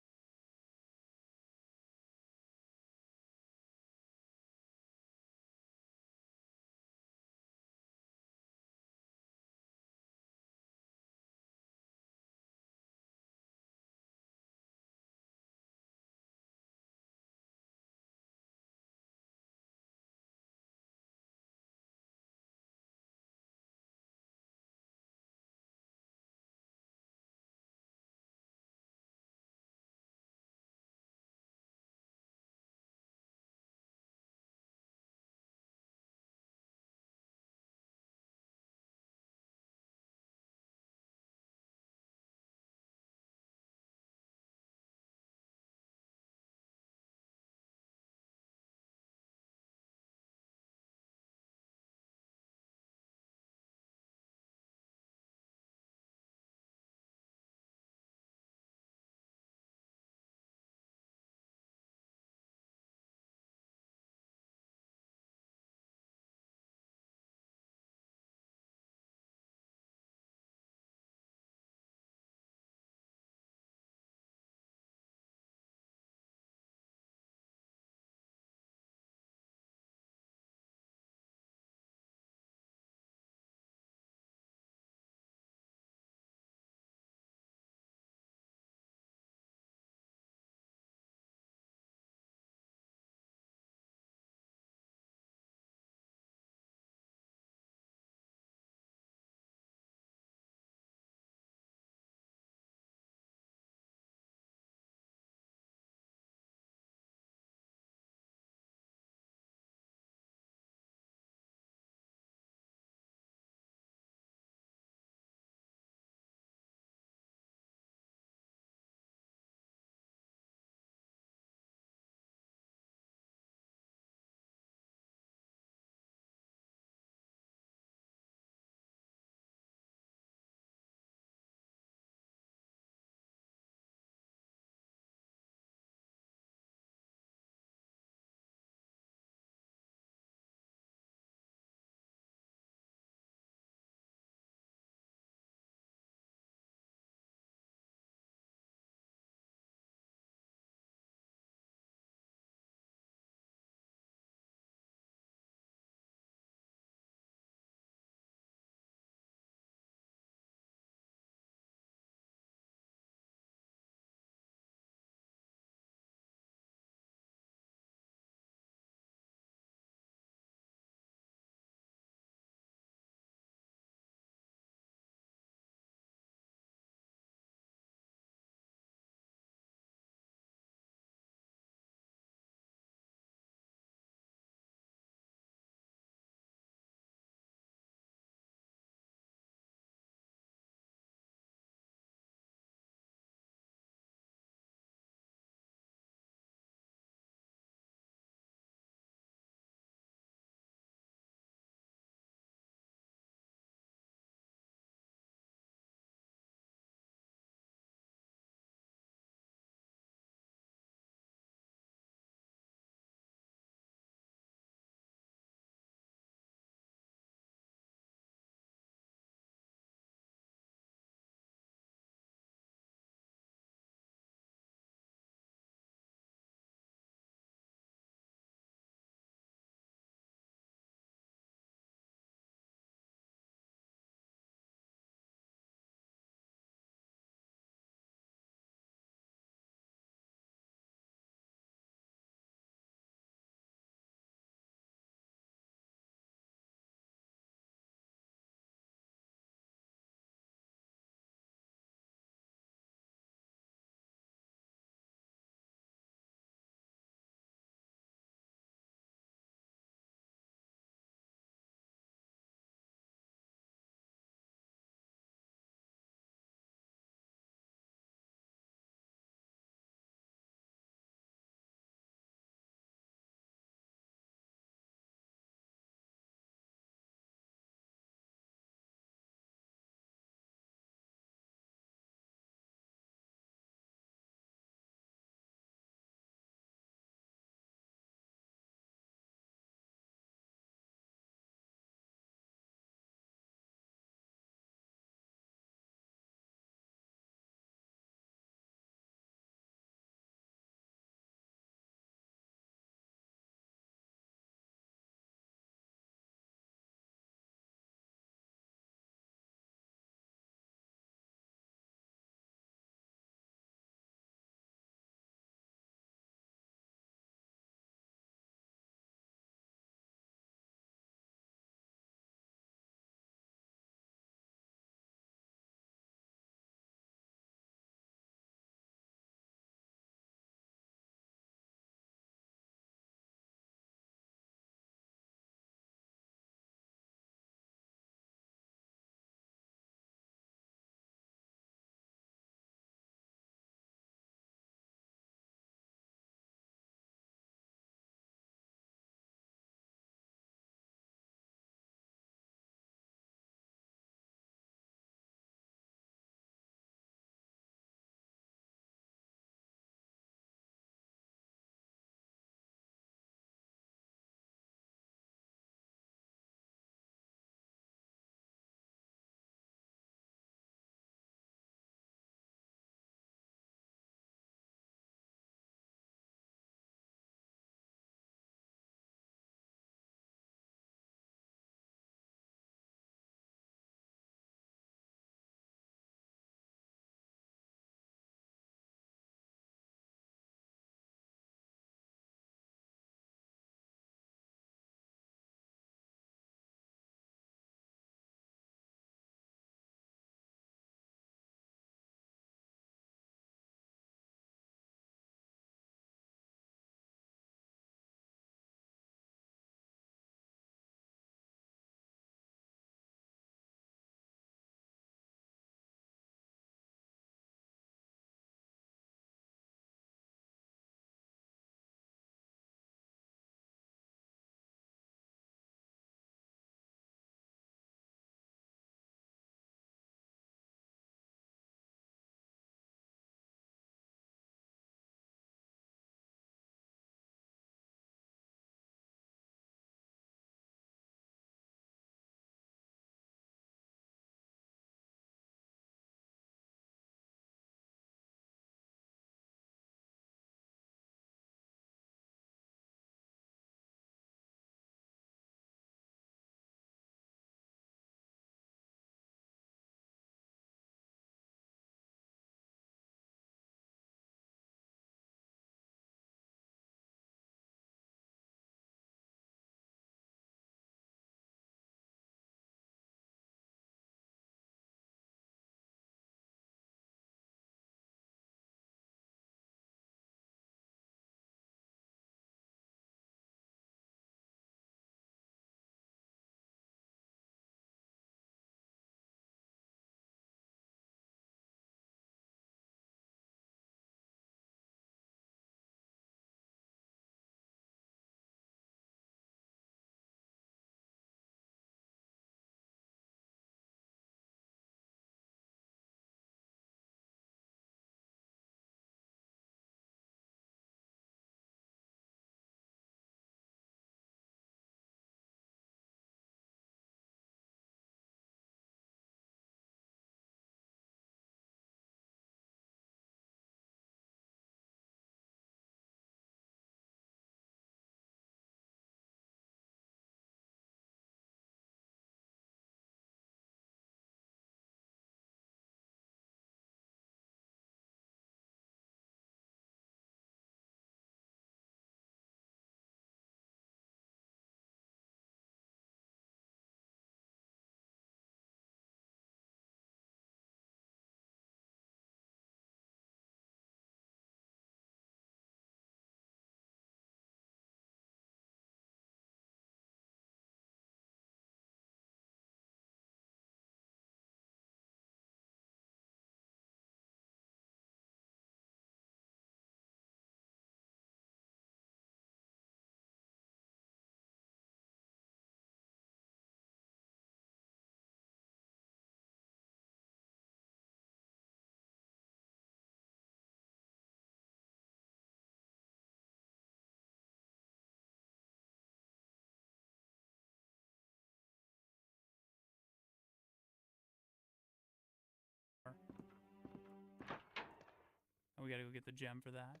Oh, we gotta go get the gem for that.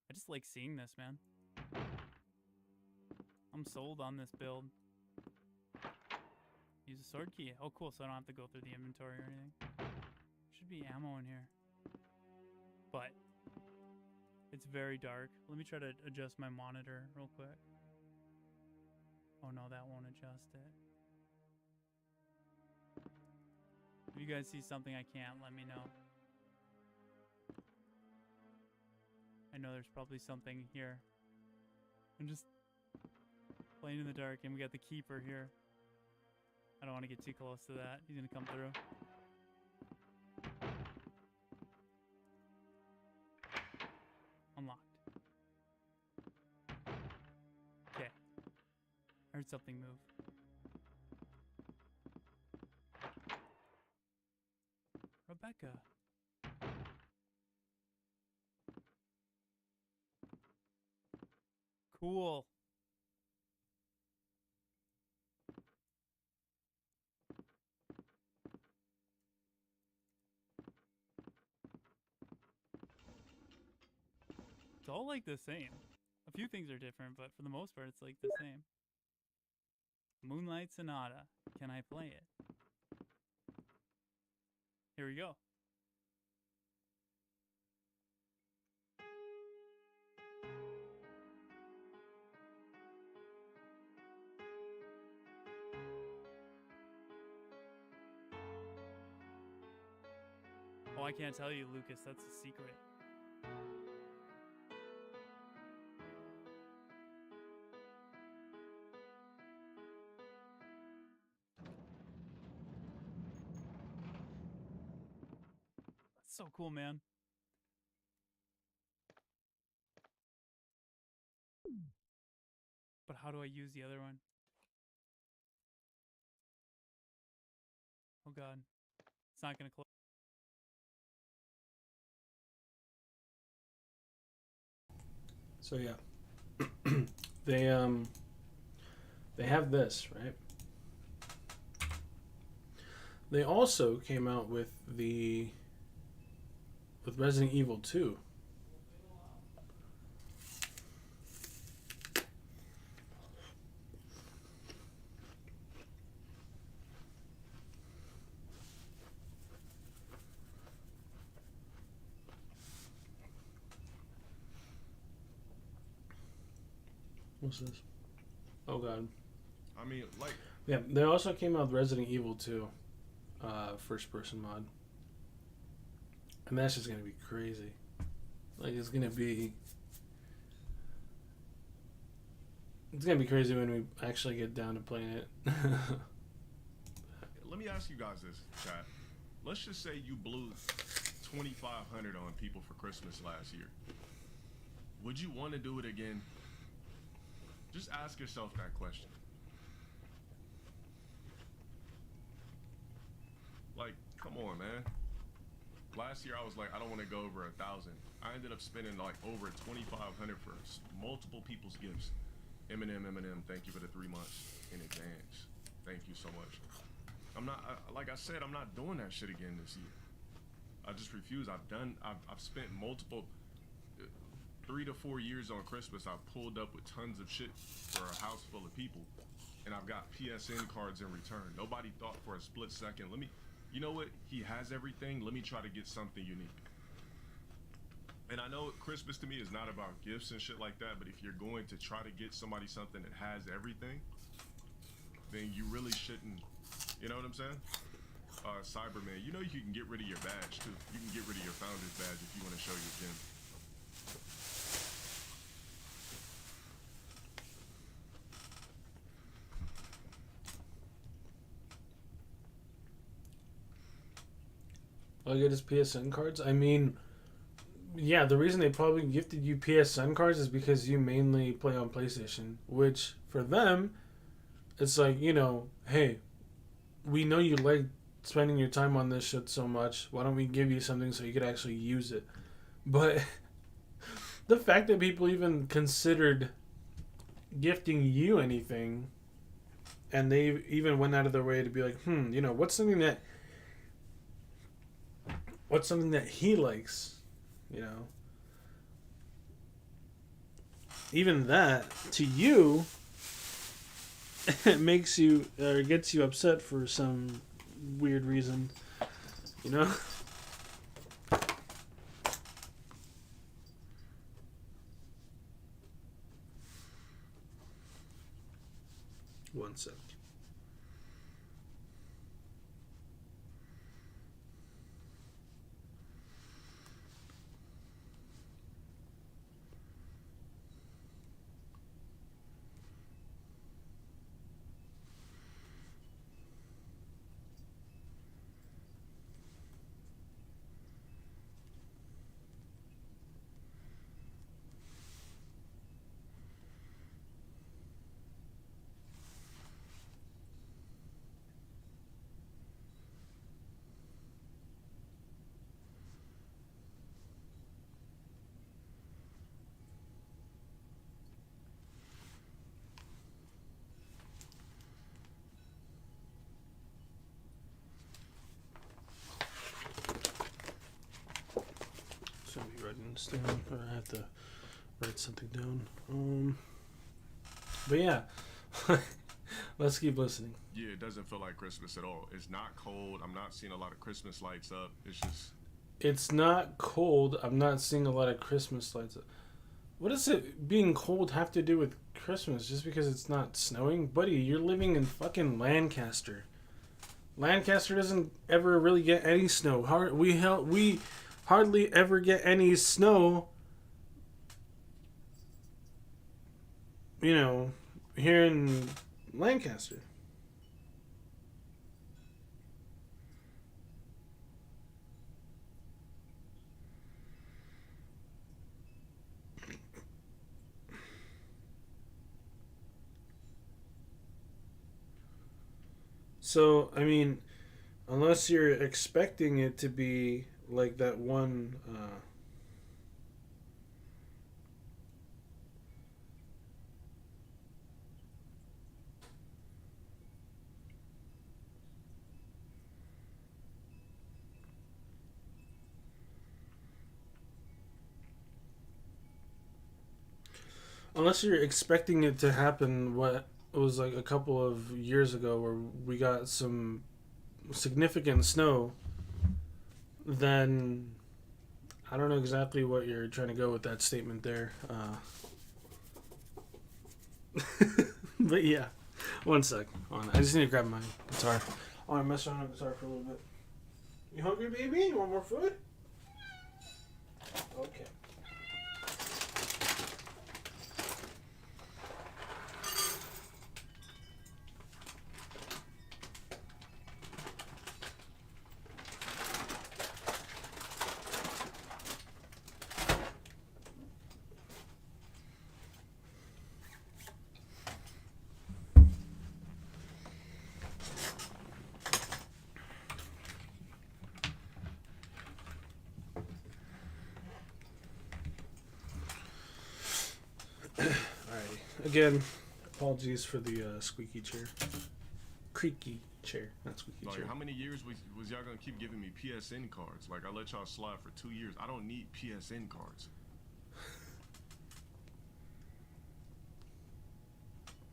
I just like seeing this, man. I'm sold on this build. Use a sword key. Oh, cool. So I don't have to go through the inventory or anything. Should be ammo in here. But it's very dark. Let me try to adjust my monitor real quick. Oh no, that won't adjust it. If you guys see something I can't, let me know. I know there's probably something here. I'm just playing in the dark, and we got the keeper here. I don't want to get too close to that. He's gonna come through. Unlocked. Okay. I heard something move. Rebecca. Cool. It's all like the same. A few things are different, but for the most part, it's like the same. Moonlight Sonata. Can I play it? Here we go. Oh, I can't tell you, Lucas. That's a secret. That's so cool, man. But how do I use the other one? Oh god. It's not gonna close. So yeah, they have this, right? They also came out with Resident Evil 2. What's this? Oh god. I mean, like... Yeah, they also came out with Resident Evil 2, first person mod. And that's just gonna be crazy. Like, it's gonna be crazy when we actually get down to playing it. Let me ask you guys this, chat. Let's just say you blew $2,500 on people for Christmas last year. Would you want to do it again? Just ask yourself that question. Like, come on, man. Last year I was like, I don't want to go over 1,000. I ended up spending like over $2,500 for multiple people's gifts. Eminem, thank you for the 3 months in advance. Thank you so much. Like I said, I'm not doing that shit again this year. I just refuse. I've spent multiple 3 to 4 years on Christmas. I've pulled up with tons of shit for a house full of people, and I've got PSN cards in return. Nobody thought for a split second, you know what? He has everything. Let me try to get something unique. And I know Christmas to me is not about gifts and shit like that, but if you're going to try to get somebody something that has everything, then you really shouldn't. You know what I'm saying? Cyberman, you know you can get rid of your badge too. You can get rid of your founder's badge if you want to show your gym. All you get is PSN cards? I mean, yeah, the reason they probably gifted you PSN cards is because you mainly play on PlayStation, which for them, it's like, you know, hey, we know you like spending your time on this shit so much. Why don't we give you something so you could actually use it? But the fact that people even considered gifting you anything, and they even went out of their way to be like, you know, what's something that he likes, you know? even that to you, it makes you or gets you upset for some weird reason, you know. One sec. Somebody writing this down, or I have to write something down. But yeah, let's keep listening. Yeah, it doesn't feel like Christmas at all. It's not cold. I'm not seeing a lot of Christmas lights up. It's just... It's not cold. I'm not seeing a lot of Christmas lights up. What does it being cold have to do with Christmas? Just because it's not snowing? Buddy, you're living in fucking Lancaster. Lancaster doesn't ever really get any snow. We hardly ever get any snow, you know, here in Lancaster. So, I mean, unless you're expecting it to be like that one, unless you're expecting it to happen, what it was like a couple of years ago where we got some significant snow, then I don't know exactly what you're trying to go with that statement there. But yeah, one sec. I just need to grab my guitar. I want to mess around with the guitar for a little bit. You hungry, baby? You want more food? Okay. Again, apologies for the squeaky chair. Creaky chair, not squeaky Like, chair. how many years was y'all gonna keep giving me PSN cards? Like, I let y'all slide for 2 years. I don't need PSN cards.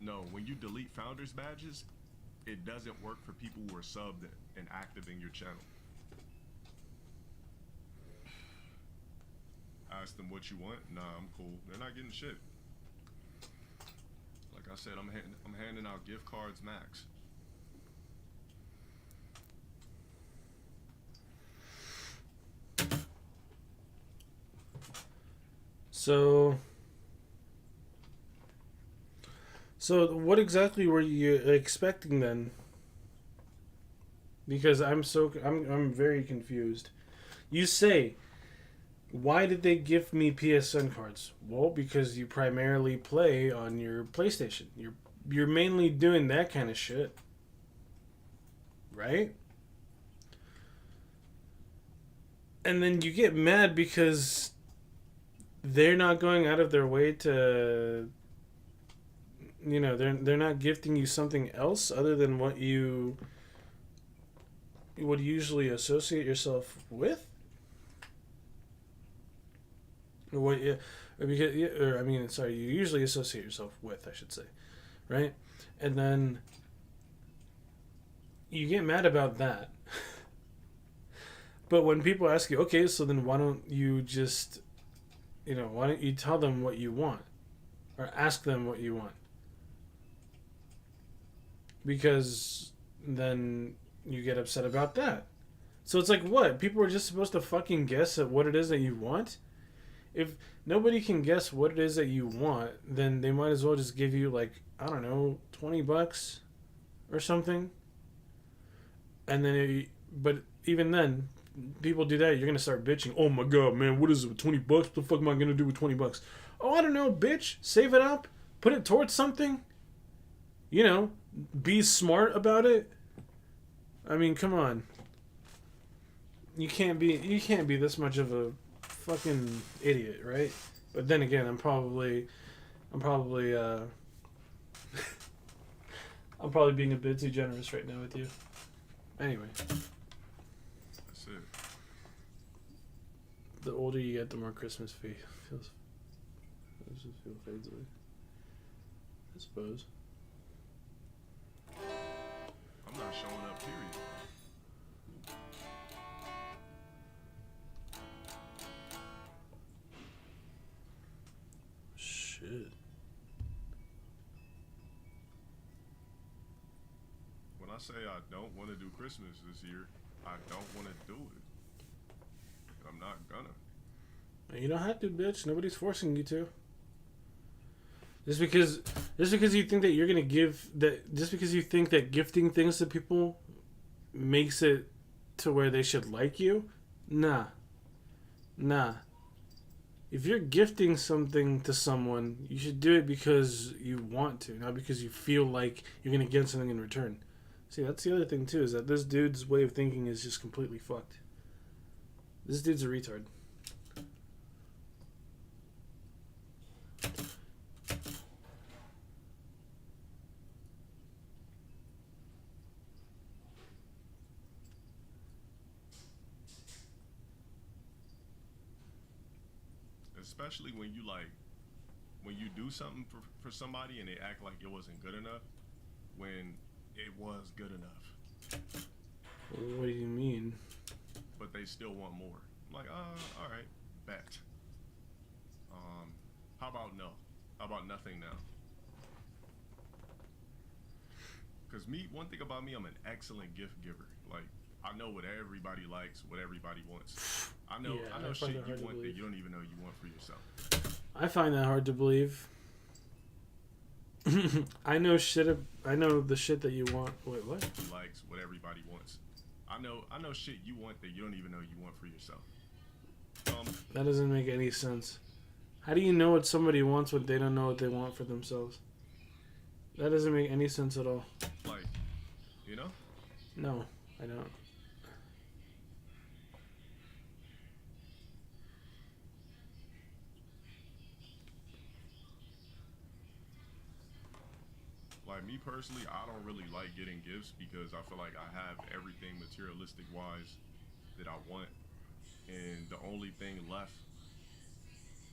No, when you delete founders badges, it doesn't work for people who are subbed and active in your channel. Ask them what you want. Nah, I'm cool. They're not getting shit. Like I said, I'm handing out gift cards max. So what exactly were you expecting then? Because I'm very confused. You say, why did they give me PSN cards? Well, because you primarily play on your PlayStation. You're mainly doing that kind of shit. Right? And then you get mad because they're not going out of their way to, you know, they're not gifting you something else other than what you would usually associate yourself with. What Because, or I mean, sorry, you usually associate yourself with, I should say, right? And then you get mad about that. But when people ask you, okay, so then why don't you just, why don't you tell them what you want? Or ask them what you want? Because then you get upset about that. So it's like, what? People are just supposed to fucking guess at what it is that you want? If nobody can guess what it is that you want, then they might as well just give you, like, I don't know, $20 or something. And then, but even then, people do that, you're going to start bitching. Oh my god, man, what is it, $20? What the fuck am I going to do with $20? Oh, I don't know, bitch. Save it up. Put it towards something. Be smart about it. I mean, come on. You can't be this much of a fucking idiot, right? But then again, I'm probably I'm probably being a bit too generous right now with you. Anyway. That's it. The older you get, the more Christmas fades away. I suppose. I'm not showing up, period. Shit. When I say I don't want to do Christmas this year, I don't want to do it. I'm not gonna. You don't have to, bitch. Nobody's forcing you to. Just because you think that you're gonna give that, just because you think that gifting things to people makes it to where they should like you, nah. If you're gifting something to someone, you should do it because you want to, not because you feel like you're gonna get something in return. See, that's the other thing too, is that this dude's way of thinking is just completely fucked. This dude's a retard. Especially when you do something for somebody and they act like it wasn't good enough when it was good enough. What do you mean? But they still want more. I'm like, all right, bet. How about no? How about nothing now? Because one thing about me, I'm an excellent gift giver. Like, I know what everybody likes, what everybody wants. I know shit you want that you don't even know you want for yourself. I find that hard to believe. I know the shit that you want. Wait, what? He likes what everybody wants. I know shit you want that you don't even know you want for yourself. That doesn't make any sense. How do you know what somebody wants when they don't know what they want for themselves? That doesn't make any sense at all. Like, No, I don't. Like, me personally, I don't really like getting gifts because I feel like I have everything materialistic wise that I want, and the only thing left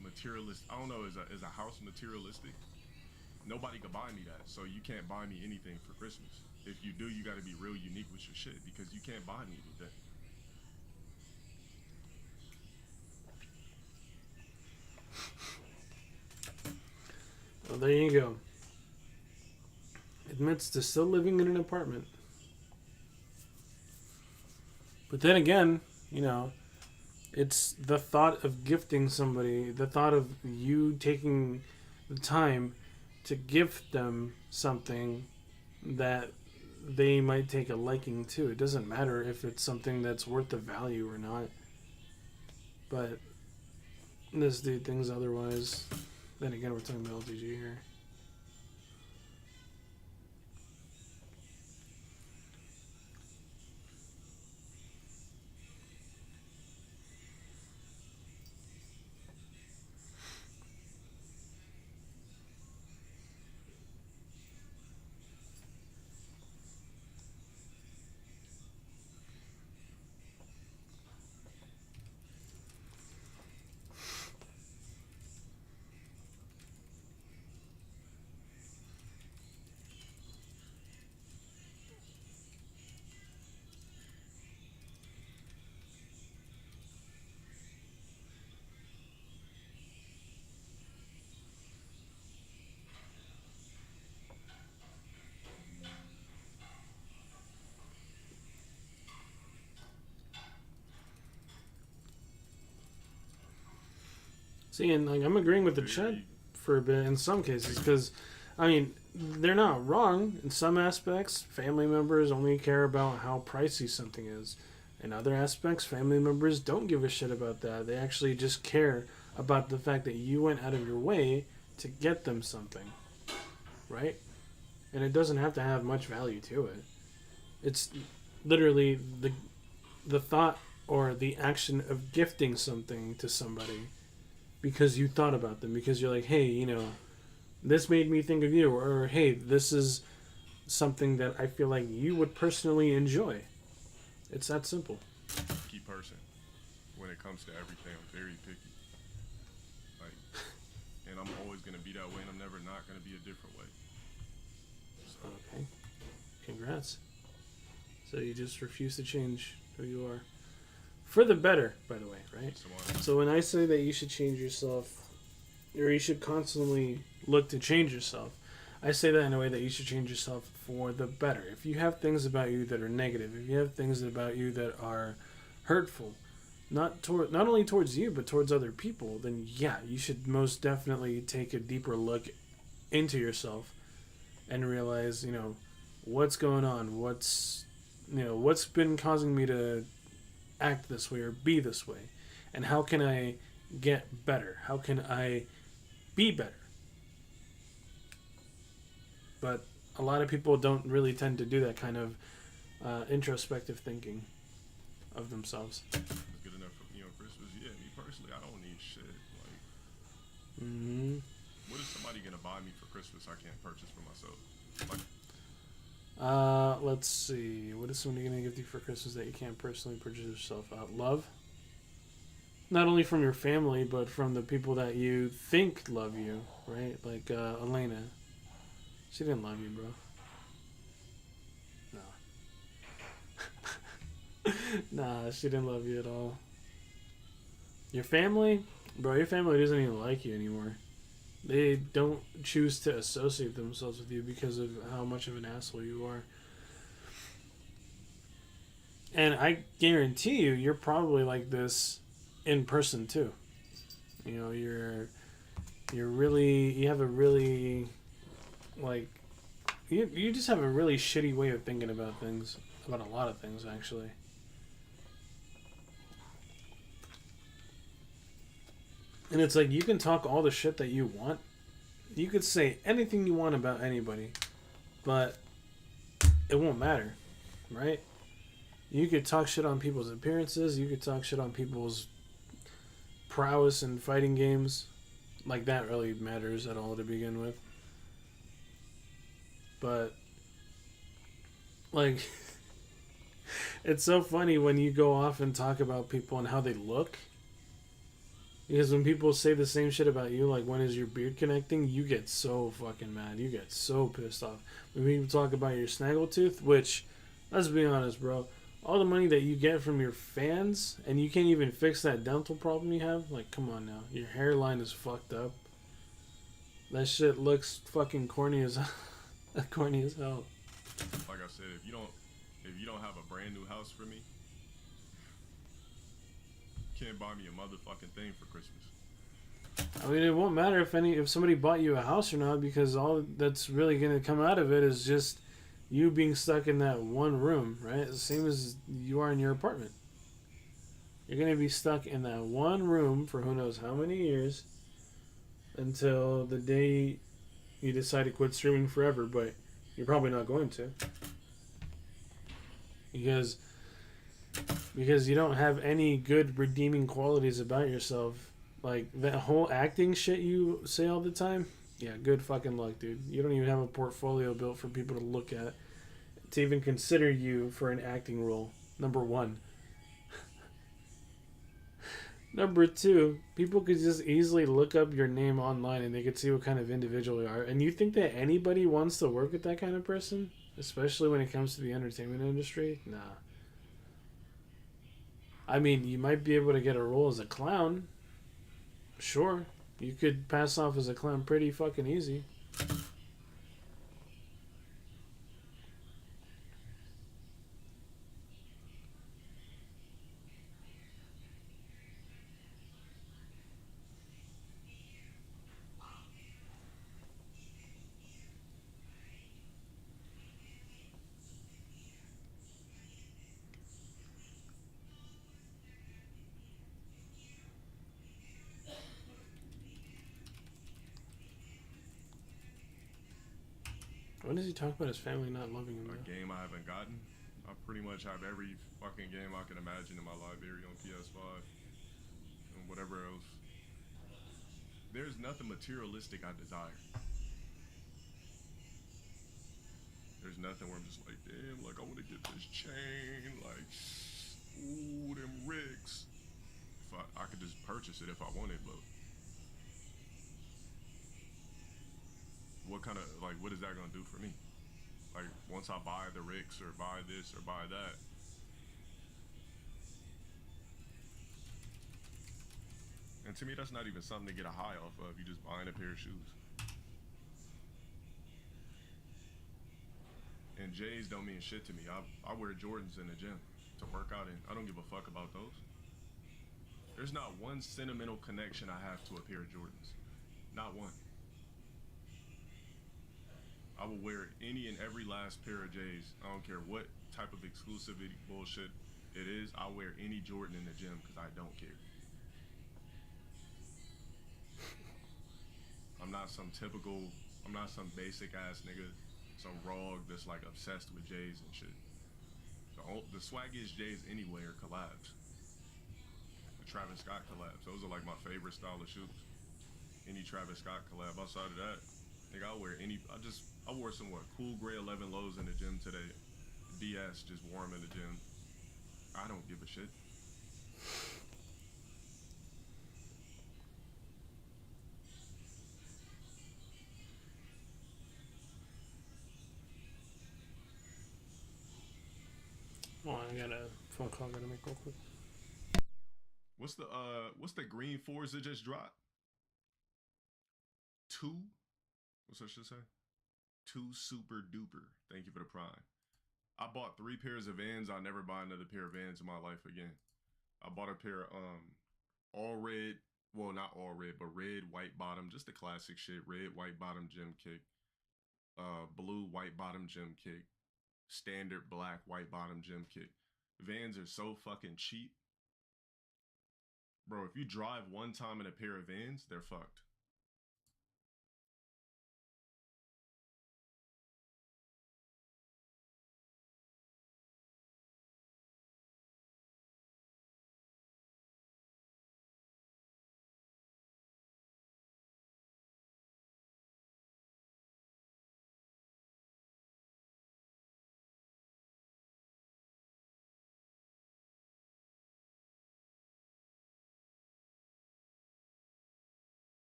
materialist, I don't know, is a house materialistic? Nobody could buy me that, so you can't buy me anything for Christmas. If you do, you got to be real unique with your shit because you can't buy me anything. Well, there you go. Admits to still living in an apartment. But then again, it's the thought of gifting somebody, the thought of you taking the time to gift them something that they might take a liking to. It doesn't matter if it's something that's worth the value or not. But this dude thinks otherwise. Then again, we're talking about LTG here. See, and like I'm agreeing with the Very- chat for a bit in some cases because, I mean, they're not wrong in some aspects. Family members only care about how pricey something is. In other aspects, family members don't give a shit about that. They actually just care about the fact that you went out of your way to get them something, right? And it doesn't have to have much value to it. It's literally the thought or the action of gifting something to somebody because you thought about them, because you're like, hey, you know, this made me think of you, or hey, this is something that I feel like you would personally enjoy. It's that simple. Picky person. When it comes to everything, I'm very picky. Like, and I'm always gonna be that way, and I'm never not gonna be a different way. So, Okay. Congrats. So you just refuse to change who you are. For the better, by the way, right? So when I say that you should change yourself, or you should constantly look to change yourself, I say that in a way that you should change yourself for the better. If you have things about you that are negative, if you have things about you that are hurtful, not only towards you, but towards other people, then yeah, you should most definitely take a deeper look into yourself and realize, you know, what's going on, what's been causing me to act this way or be this way, and how can I get better? How can I be better? But a lot of people don't really tend to do that kind of introspective thinking of themselves. it's good enough for me on Christmas. Yeah, me personally, I don't need shit. Like, what is somebody gonna buy me for Christmas I can't purchase for myself? Like, Let's see. What is somebody going to give you for Christmas that you can't personally purchase yourself? Love. Not only from your family, but from the people that you think love you, right? Like Elena. She didn't love you, bro. No. Nah, she didn't love you at all. Your family? Bro, your family doesn't even like you anymore. They don't choose to associate themselves with you because of how much of an asshole you are. And I guarantee you're probably like this in person too. You know, you have a really, like, you just have a really shitty way of thinking about things, about a lot of things actually. And it's like, you can talk all the shit that you want. You could say anything you want about anybody, but it won't matter, right? You could talk shit on people's appearances. You could talk shit on people's prowess in fighting games. Like, that really matters at all to begin with. But, like, it's so funny when you go off and talk about people and how they look. Because when people say the same shit about you, like, when is your beard connecting, you get so fucking mad. You get so pissed off. When people talk about your snaggletooth, which, let's be honest, bro, all the money that you get from your fans, and you can't even fix that dental problem you have, like, come on now. Your hairline is fucked up. That shit looks fucking corny as corny as hell. like I said, if you don't have a brand new house for me, can't buy me a motherfucking thing for Christmas. I mean, it won't matter if somebody bought you a house or not, because all that's really gonna come out of it is just you being stuck in that one room, right? The same as you are in your apartment. You're gonna be stuck in that one room for who knows how many years until the day you decide to quit streaming forever, but you're probably not going to. Because you don't have any good redeeming qualities about yourself. Like, that whole acting shit you say all the time, yeah, good fucking luck, dude. You don't even have a portfolio built for people to look at to even consider you for an acting role. Number one. Number two, people could just easily look up your name online and they could see what kind of individual you are. And you think that anybody wants to work with that kind of person? Especially when it comes to the entertainment industry? Nah. I mean, you might be able to get a role as a clown. Sure. You could pass off as a clown pretty fucking easy. When does he talk about his family not loving him? A game I haven't gotten. I pretty much have every fucking game I can imagine in my library on PS5 and whatever else. There's nothing materialistic I desire. There's nothing where I'm just like, damn, like I want to get this chain, like, ooh, them rigs. If I could just purchase it if I wanted, but what kind of, like, what is that gonna do for me? Like, once I buy the rigs or buy this or buy that, and to me that's not even something to get a high off of. You just buying a pair of shoes. And J's don't mean shit to me. I wear Jordans in the gym to work out in. I don't give a fuck about those. There's not one sentimental connection I have to a pair of Jordans. Not one. I will wear any and every last pair of J's. I don't care what type of exclusivity bullshit it is. I'll wear any Jordan in the gym because I don't care. I'm not some basic ass nigga, some rog that's like obsessed with J's and shit. The swaggiest J's anyway are collabs. The Travis Scott collabs. Those are like my favorite style of shoes. Any Travis Scott collab. Outside of that, nigga, I'll wear any. I wore some cool gray 11 lows in the gym today. DS just wore them in the gym. I don't give a shit. Oh, I got a phone call I gotta make real quick. What's the green fours that just dropped? 2? What's that shit say? 2 super duper. Thank you for the prime. I bought 3 pairs of Vans. I'll never buy another pair of Vans in my life again. I bought a pair of all red, well not all red, but red, white bottom, just the classic shit. Red, white bottom gym kick. Blue, white bottom gym kick. Standard black, white bottom gym kick. Vans are so fucking cheap. Bro, if you drive one time in a pair of Vans, they're fucked.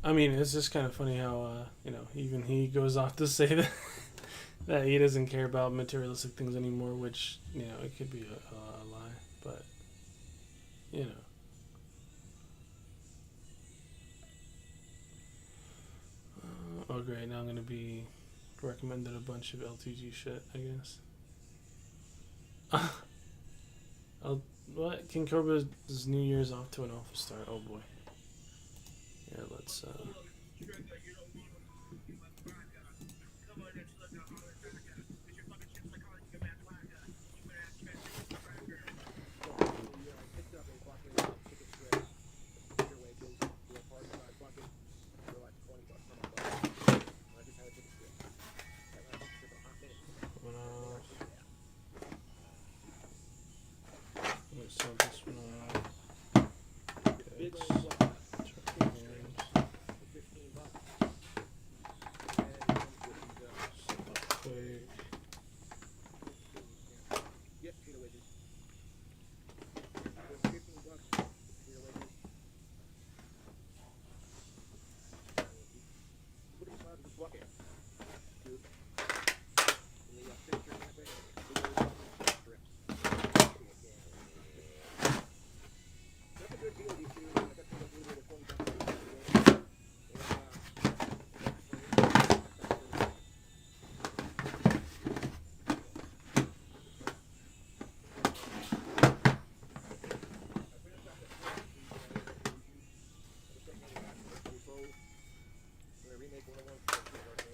I mean, it's just kind of funny how, even he goes off to say that that he doesn't care about materialistic things anymore, which, it could be a lie, but, oh, great, now I'm going to be recommended a bunch of LTG shit, I guess. What? King Cobra's New Year's off to an awful start. Oh, boy. Yeah, let's, let's sell this one off. Okay,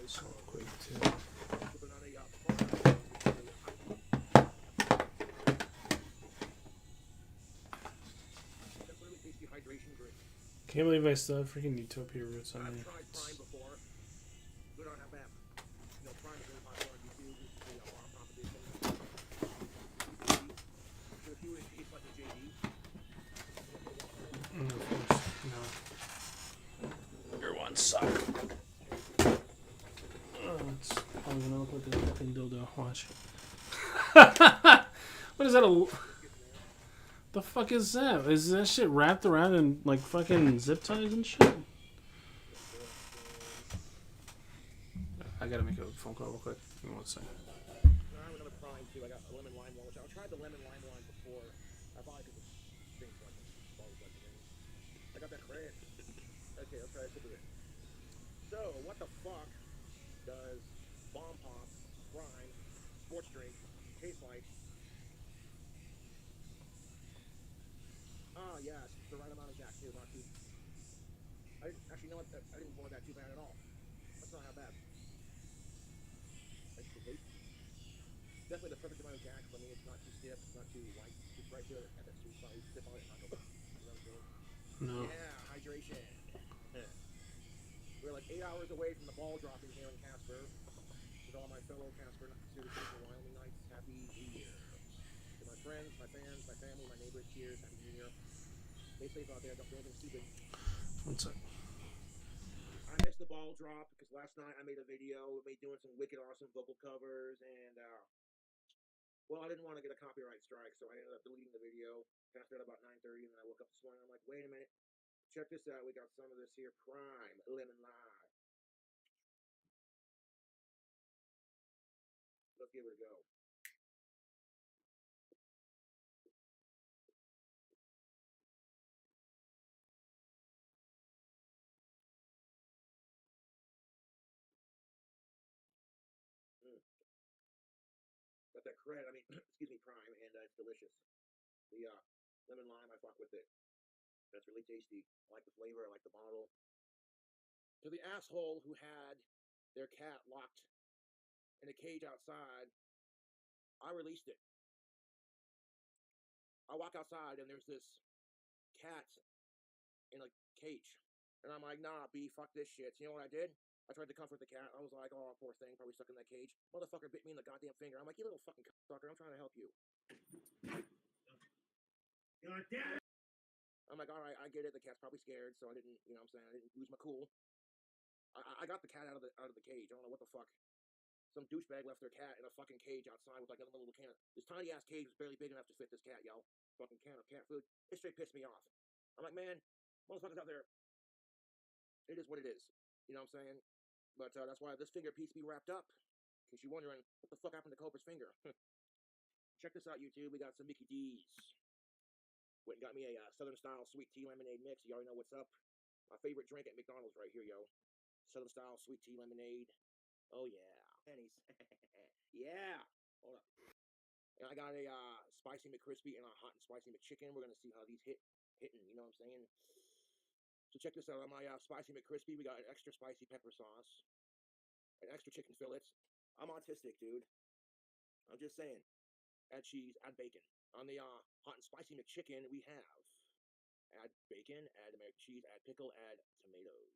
So quick too. Can't believe I still have freaking Utopia roots on me. Of course, no. Your one suck. Oh, it's probably gonna look like a fucking dildo. Watch. What is that? The fuck is that? Is that shit wrapped around in like fucking zip ties and shit? I gotta make a phone call real quick. Give me 1 second. I have another prime too. I got a lemon lime one, which I tried the lemon lime one before. I bought it because it stinks like it. I got that credit. Okay, let's try a sip of it. So, what the fuck does Bomb Pop Prime sports drink taste like? Ah, yes, the right amount of Jack too, not too. Actually, you know what? I didn't boil that too bad at all. That's not how bad. Definitely the perfect amount of Jack for me. It's not too stiff, it's not too white. It's right there at that sweet spot. You sip on it and not go. No. Yeah, hydration. We're like 8 hours away from the ball dropping here in Casper. With all my fellow Casper citizens and Wyoming Knights, Happy New Year. To my friends, my fans, my family, my neighbors, cheers, Happy New Year. Stay safe out there, don't do anything stupid. 1 second. I missed the ball drop because last night I made a video of me doing some wicked awesome vocal covers and well, I didn't want to get a copyright strike, so I ended up deleting the video. Passed out about 9:30, and then I woke up this morning. I'm like, wait a minute, check this out. We got some of this here prime lemon lime. Let's give it a go. Got that cred. I mean, excuse me, prime, and it's delicious. The lemon lime, I fuck with it. That's really tasty. I like the flavor. I like the bottle. To the asshole who had their cat locked in a cage outside, I released it. I walk outside and there's this cat in a cage. And I'm like, nah, B, fuck this shit. So you know what I did? I tried to comfort the cat. I was like, oh, poor thing, probably stuck in that cage. Motherfucker bit me in the goddamn finger. I'm like, you little fucking sucker, I'm trying to help you. God damn it! I'm like, all right, I get it. The cat's probably scared, so I didn't, you know what I'm saying? I didn't lose my cool. I got the cat out of the cage. I don't know what the fuck. Some douchebag left their cat in a fucking cage outside with like another little can. This tiny ass cage was barely big enough to fit this cat, yo. Fucking can of cat food. It straight pissed me off. I'm like, man, motherfuckers out there. It is what it is. You know what I'm saying? But that's why this finger piece be wrapped up. In case you're wondering, what the fuck happened to Cobra's finger? Check this out, YouTube. We got some Mickey D's. Went and got me a Southern style sweet tea lemonade mix. You already know what's up. My favorite drink at McDonald's right here, yo. Southern style sweet tea lemonade. Oh yeah. Pennies. Yeah. Hold up. And I got a spicy McCrispy and a hot and spicy McChicken. We're gonna see how these hitting. You know what I'm saying? So check this out. On my spicy McCrispy, we got an extra spicy pepper sauce, an extra chicken fillets. I'm autistic, dude. I'm just saying. Add cheese, add bacon. On the hot and spicy McChicken, we have add bacon, add American cheese, add pickle, add tomatoes.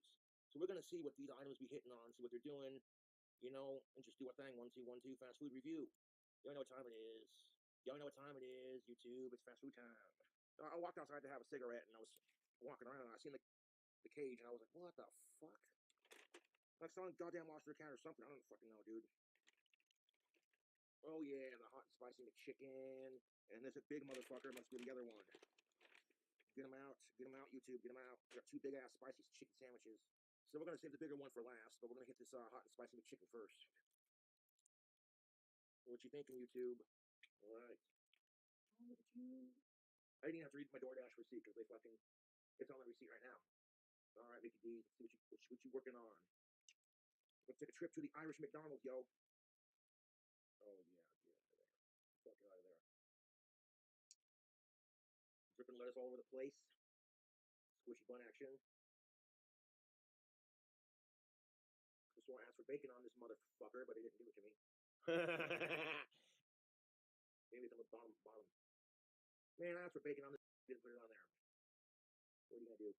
So we're gonna see what these items be hitting on, see what they're doing, you know, and just do our thing. 1, 2, 1, 2, fast food review. Y'all know what time it is. Y'all know what time it is, YouTube. It's fast food time. So I walked outside to have a cigarette, and I was walking around, and I seen the cage, and I was like, what the fuck? Like someone goddamn lost their cat or something. I don't fucking know, dude. Oh yeah, the hot and spicy McChicken. And this big motherfucker must be the other one. Get them out, YouTube, get them out. We got 2 big ass spicy chicken sandwiches. So we're gonna save the bigger one for last, but we're gonna hit this hot and spicy McChicken first. What you thinking, YouTube? All right. I didn't even have to read my DoorDash receipt because they fucking, it's on the receipt right now. All right, Mickey D, let's see what you working on. Let's take a trip to the Irish McDonald's, yo. Oh yeah, get out of there. Fuck out of there. Dripping lettuce all over the place. Squishy bun action. before I asked for bacon on this motherfucker, but he didn't give it to me. Maybe it's on the bottom. Man, I asked for bacon on this, he didn't put it on there. What are you gonna do?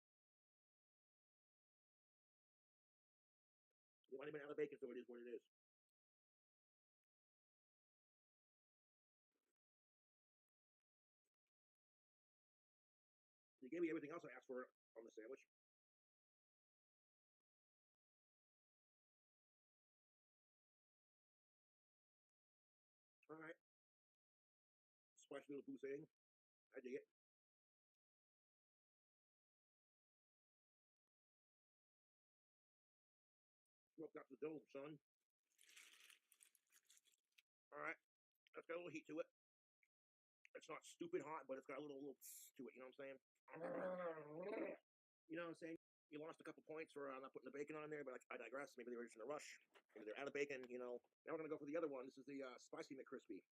You might have been out of bacon, so it is what it is. He gave me everything else I asked for on the sandwich. All right. Spicy little goose egg. I dig it. Broke out the dough, son. All right. That's got a little heat to it. It's not stupid hot, but it's got a little to it. You know what I'm saying? You know what I'm saying? You lost a couple points for not putting the bacon on there, but I digress. Maybe they were just in a rush. Maybe they're out of bacon, you know. Now we're going to go for the other one. This is the spicy McCrispy.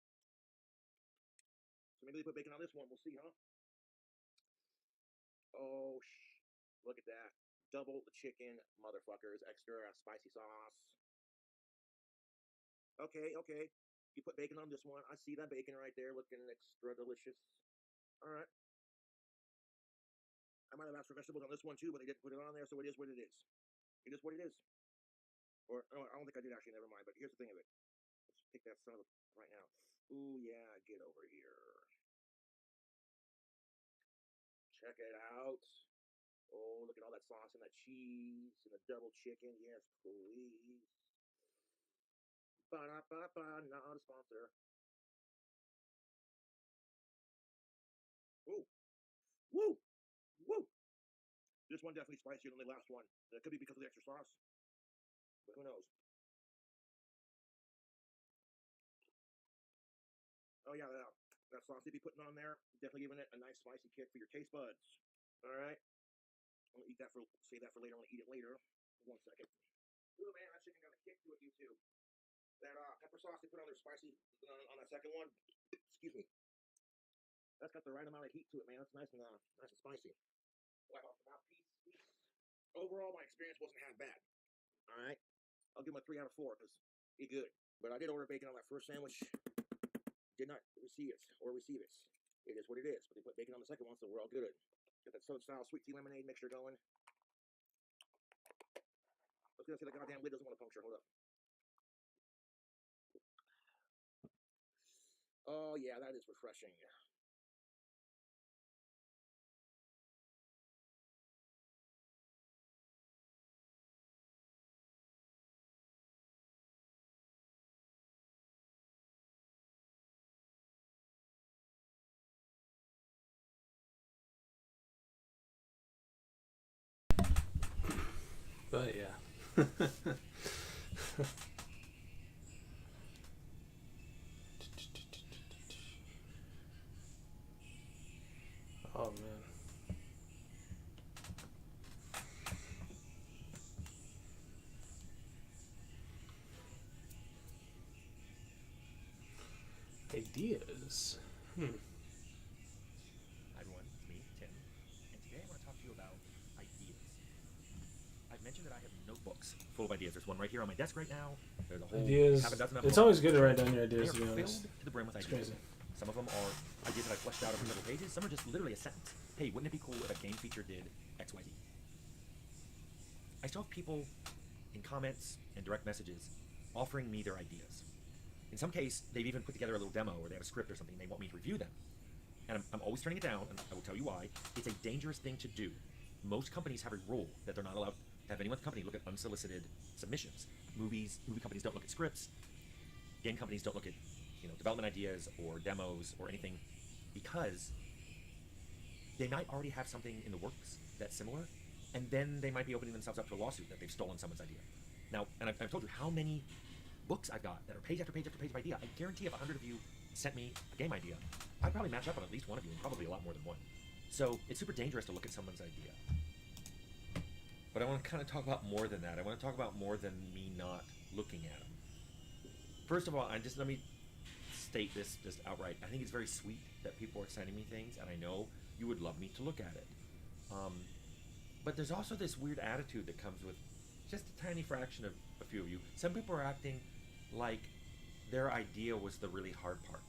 So maybe they put bacon on this one. We'll see, huh? Oh, look at that. Double the chicken, motherfuckers. Extra spicy sauce. Okay. You put bacon on this one. I see that bacon right there looking extra delicious. All right. I might have asked for vegetables on this one too, but they didn't put it on there, so it is what it is. It is what it is. Or, no, I don't think I did actually, never mind. But here's the thing of it. Let's pick that son of a right now. Ooh, yeah, get over here. Check it out. Oh, look at all that sauce and that cheese and the double chicken. Yes, please. Ba-da-ba-ba, not a sponsor. Ooh. Woo! Woo! This one definitely spicier than the last one. It could be because of the extra sauce. But who knows? Oh, yeah, that sauce you'd be putting on there, definitely giving it a nice spicy kick for your taste buds. All right? I'm going to save that for later. I'm going to eat it later. 1 second. Ooh, man, that chicken got a kick to it, you two. That pepper sauce they put on their spicy on that second one, excuse me. That's got the right amount of heat to it, man. That's nice and spicy. Wipe off the mouthpiece. Overall, my experience wasn't half bad. All right, I'll give him a 3 out of 4 because he good. But I did order bacon on that first sandwich. Did not receive it. It is what it is. But they put bacon on the second one, so we're all good. Get that Southern style sweet tea lemonade mixture going. I was gonna say the goddamn lid doesn't want to puncture. Hold up. Oh yeah, that is refreshing. But yeah. Oh man. Ideas. Hi everyone, it's me, Tim, and today I want to talk to you about ideas. I've mentioned that I have notebooks full of ideas. There's one right here on my desk right now. There's a whole ideas. half a dozen of It's them. always good to write down your ideas, They to be are honest. filled to the brim with It's ideas. crazy. Some of them are ideas that I fleshed out over several pages. Some are just literally a sentence. Hey, wouldn't it be cool if a game feature did XYZ? I still have people in comments and direct messages offering me their ideas. In some case, they've even put together a little demo or they have a script or something. They want me to review them. And I'm always turning it down, and I will tell you why. It's a dangerous thing to do. Most companies have a rule that they're not allowed to have anyone at the company look at unsolicited submissions. Movie companies don't look at scripts. Game companies don't look at, development ideas or demos or anything, because they might already have something in the works that's similar, and then they might be opening themselves up to a lawsuit that they've stolen someone's idea. Now, and I've told you how many books I've got that are page after page after page of idea. I guarantee if 100 of you sent me a game idea, I'd probably match up on at least one of you, and probably a lot more than one. So it's super dangerous to look at someone's idea. But I want to kind of talk about more than that. I want to talk about more than me not looking at them. First of all, let me state this just outright. I think it's very sweet that people are sending me things, and I know you would love me to look at it. But there's also this weird attitude that comes with just a tiny fraction of a few of you. Some people are acting like their idea was the really hard part.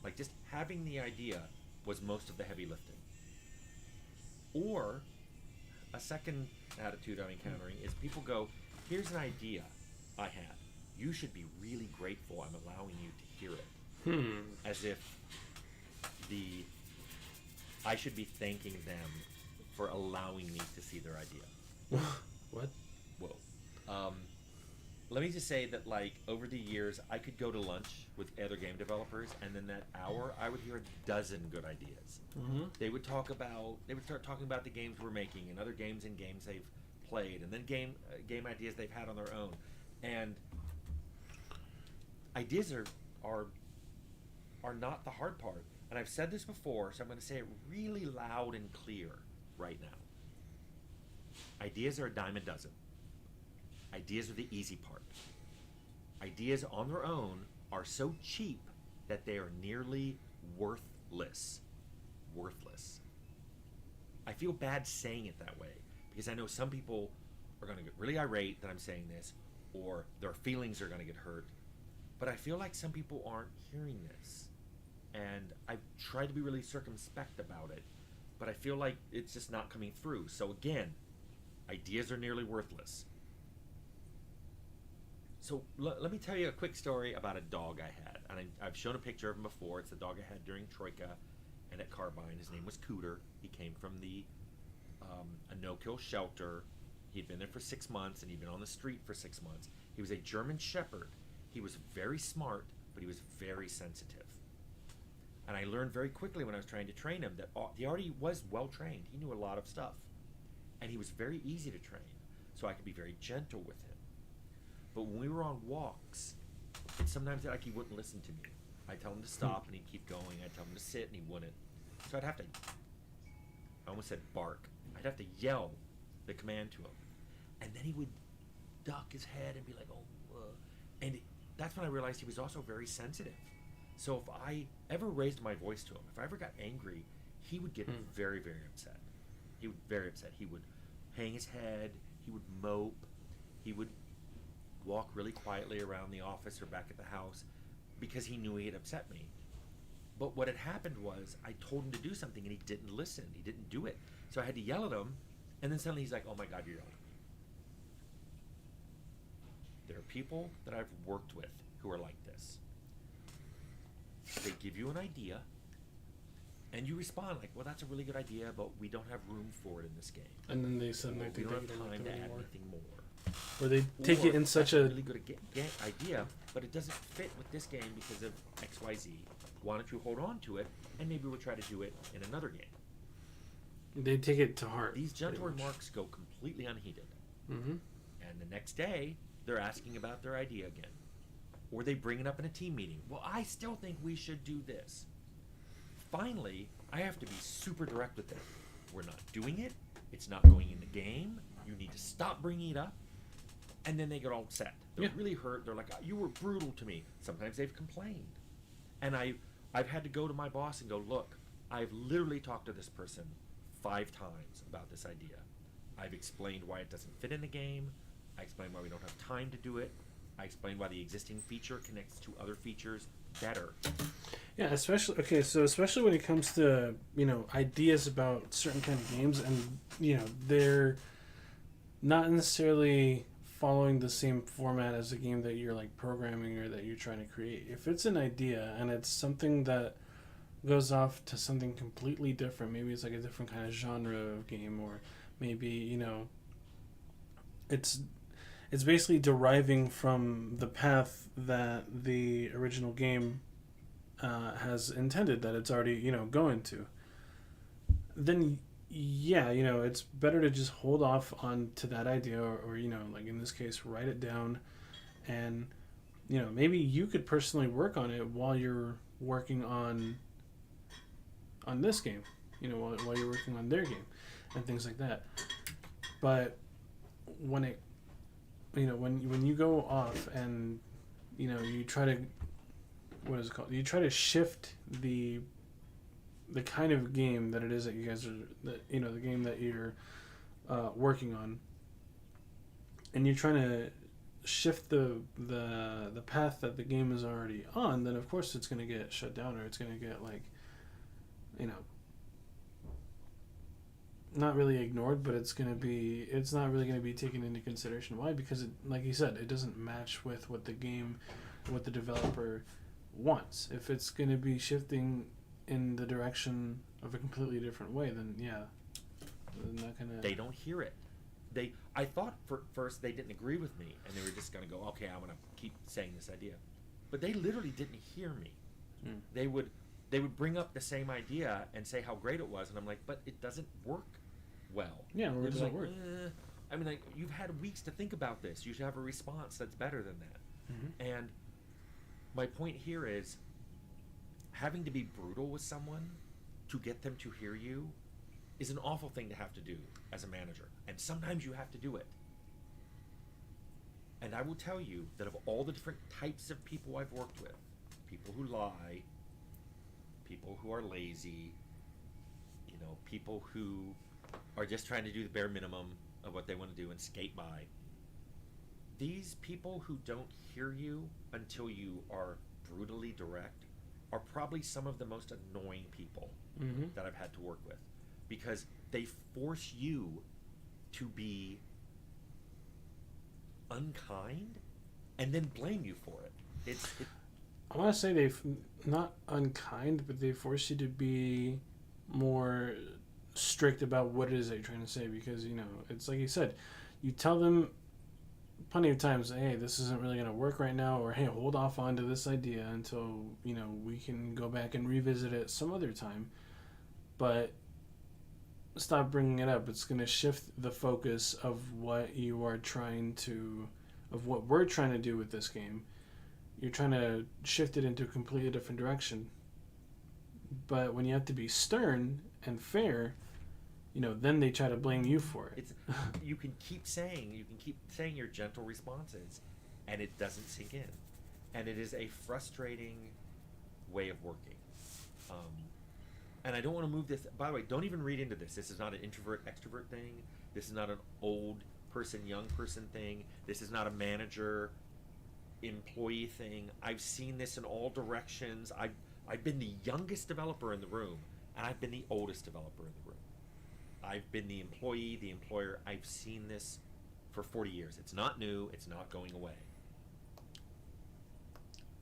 Like just having the idea was most of the heavy lifting. Or a second attitude I'm encountering is people go, here's an idea I had. You should be really grateful I'm allowing you to hear it. As if I should be thanking them for allowing me to see their idea. What? Whoa. Let me just say that, like, over the years, I could go to lunch with other game developers, and then that hour, I would hear a dozen good ideas. Mm-hmm. They would start talking about the games we're making, and other games and games they've played, and then game ideas they've had on their own. And ideas are not the hard part. And I've said this before, so I'm going to say it really loud and clear right now. Ideas are a dime a dozen. Ideas are the easy part. Ideas on their own are so cheap that they are nearly worthless. Worthless. I feel bad saying it that way because I know some people are going to get really irate that I'm saying this, or their feelings are going to get hurt. But I feel like some people aren't hearing this. And I've tried to be really circumspect about it, but I feel like it's just not coming through. So again, ideas are nearly worthless. So let me tell you a quick story about a dog I had. And I've shown a picture of him before. It's the dog I had during Troika and at Carbine. His name was Cooter. He came from a no-kill shelter. He'd been there for 6 months, and he'd been on the street for 6 months. He was a German Shepherd. He was very smart, but he was very sensitive. And I learned very quickly when I was trying to train him that he already was well-trained. He knew a lot of stuff. And he was very easy to train, so I could be very gentle with him. But when we were on walks, it's sometimes like he wouldn't listen to me. I'd tell him to stop, and he'd keep going. I'd tell him to sit, and he wouldn't. So I'd have to, I almost said bark. I'd have to yell the command to him. And then he would duck his head and be like, and that's when I realized he was also very sensitive. So if I ever raised my voice to him, if I ever got angry, he would get very, very upset. He would very upset. He would hang his head. He would mope. He would walk really quietly around the office or back at the house because he knew he had upset me. But what had happened was I told him to do something and he didn't listen. He didn't do it. So I had to yell at him, and then suddenly he's like, oh my God, you're yelling at me. There are people that I've worked with who are like this. They give you an idea, and you respond like, well, that's a really good idea, but we don't have room for it in this game. And then they suddenly we think don't they have don't time to add anymore. anything more. Or they take it in such a really good idea, but it doesn't fit with this game because of XYZ. Why don't you hold on to it, and maybe we'll try to do it in another game. They take it to heart. These gentle remarks go completely unheeded. Mm-hmm. And the next day, they're asking about their idea again. Or they bring it up in a team meeting. Well, I still think we should do this. Finally, I have to be super direct with them. We're not doing it. It's not going in the game. You need to stop bringing it up. And then they get all upset. They're really hurt. They're like, oh, you were brutal to me. Sometimes they've complained. And I've had to go to my boss and go, look, I've literally talked to this person 5 times about this idea. I've explained why it doesn't fit in the game. I explained why we don't have time to do it. I explained why the existing feature connects to other features better. Yeah, especially when it comes to, ideas about certain kind of games, and, they're not necessarily following the same format as a game that you're like programming or that you're trying to create. If it's an idea and it's something that goes off to something completely different, maybe it's like a different kind of genre of game, or maybe, it's basically deriving from the path that the original game has intended that it's already, going to. Then, it's better to just hold off on to that idea, or like in this case, write it down, and, maybe you could personally work on it while you're working on this game, while you're working on their game, and things like that. But when it when you go off and you try to, what is it called? You try to shift the kind of game that it is that you guys are, the game that you're working on. and you're trying to shift the path that the game is already on, then of course it's going to get shut down, or it's going to get, like, you know, not really ignored, but it's not really going to be taken into consideration. Why? Because it, like you said, it doesn't match with what the developer wants. If it's going to be shifting in the direction of a completely different way, then yeah, they're not gonna. They don't hear it. I thought first they didn't agree with me, and they were just gonna go, okay, I'm gonna keep saying this idea, but they literally didn't hear me. They would bring up the same idea and say how great it was, and I'm like, but it doesn't work well. Yeah, it doesn't work. I mean, like, you've had weeks to think about this. You should have a response that's better than that. And my point here is, having to be brutal with someone to get them to hear you is an awful thing to have to do as a manager. And sometimes you have to do it. And I will tell you that of all the different types of people I've worked with, people who lie, people who are lazy, you know, people who are just trying to do the bare minimum of what they want to do and skate by, these people who don't hear you until you are brutally direct are probably some of the most annoying people that I've had to work with, because they force you to be unkind and then blame you for it. I want to say they've not unkind, but they force you to be more strict about what it is they're trying to say, because, you know, it's like you said, you tell them plenty of times, hey, this isn't really going to work right now, or hey, hold off onto this idea until, you know, we can go back and revisit it some other time, but stop bringing it up. It's going to shift the focus of what we're trying to do with this game. You're trying to shift it into a completely different direction, but when you have to be stern and fair, you know, then they try to blame you for it. You can keep saying your gentle responses, and it doesn't sink in, and it is a frustrating way of working. And I don't want to move this. By the way, don't even read into this. This is not an introvert extrovert thing. This is not an old person young person thing. This is not a manager employee thing. I've seen this in all directions. I've been the youngest developer in the room, and I've been the oldest developer in the room. I've been the employee, the employer. I've seen this for 40 years. It's not new. It's not going away.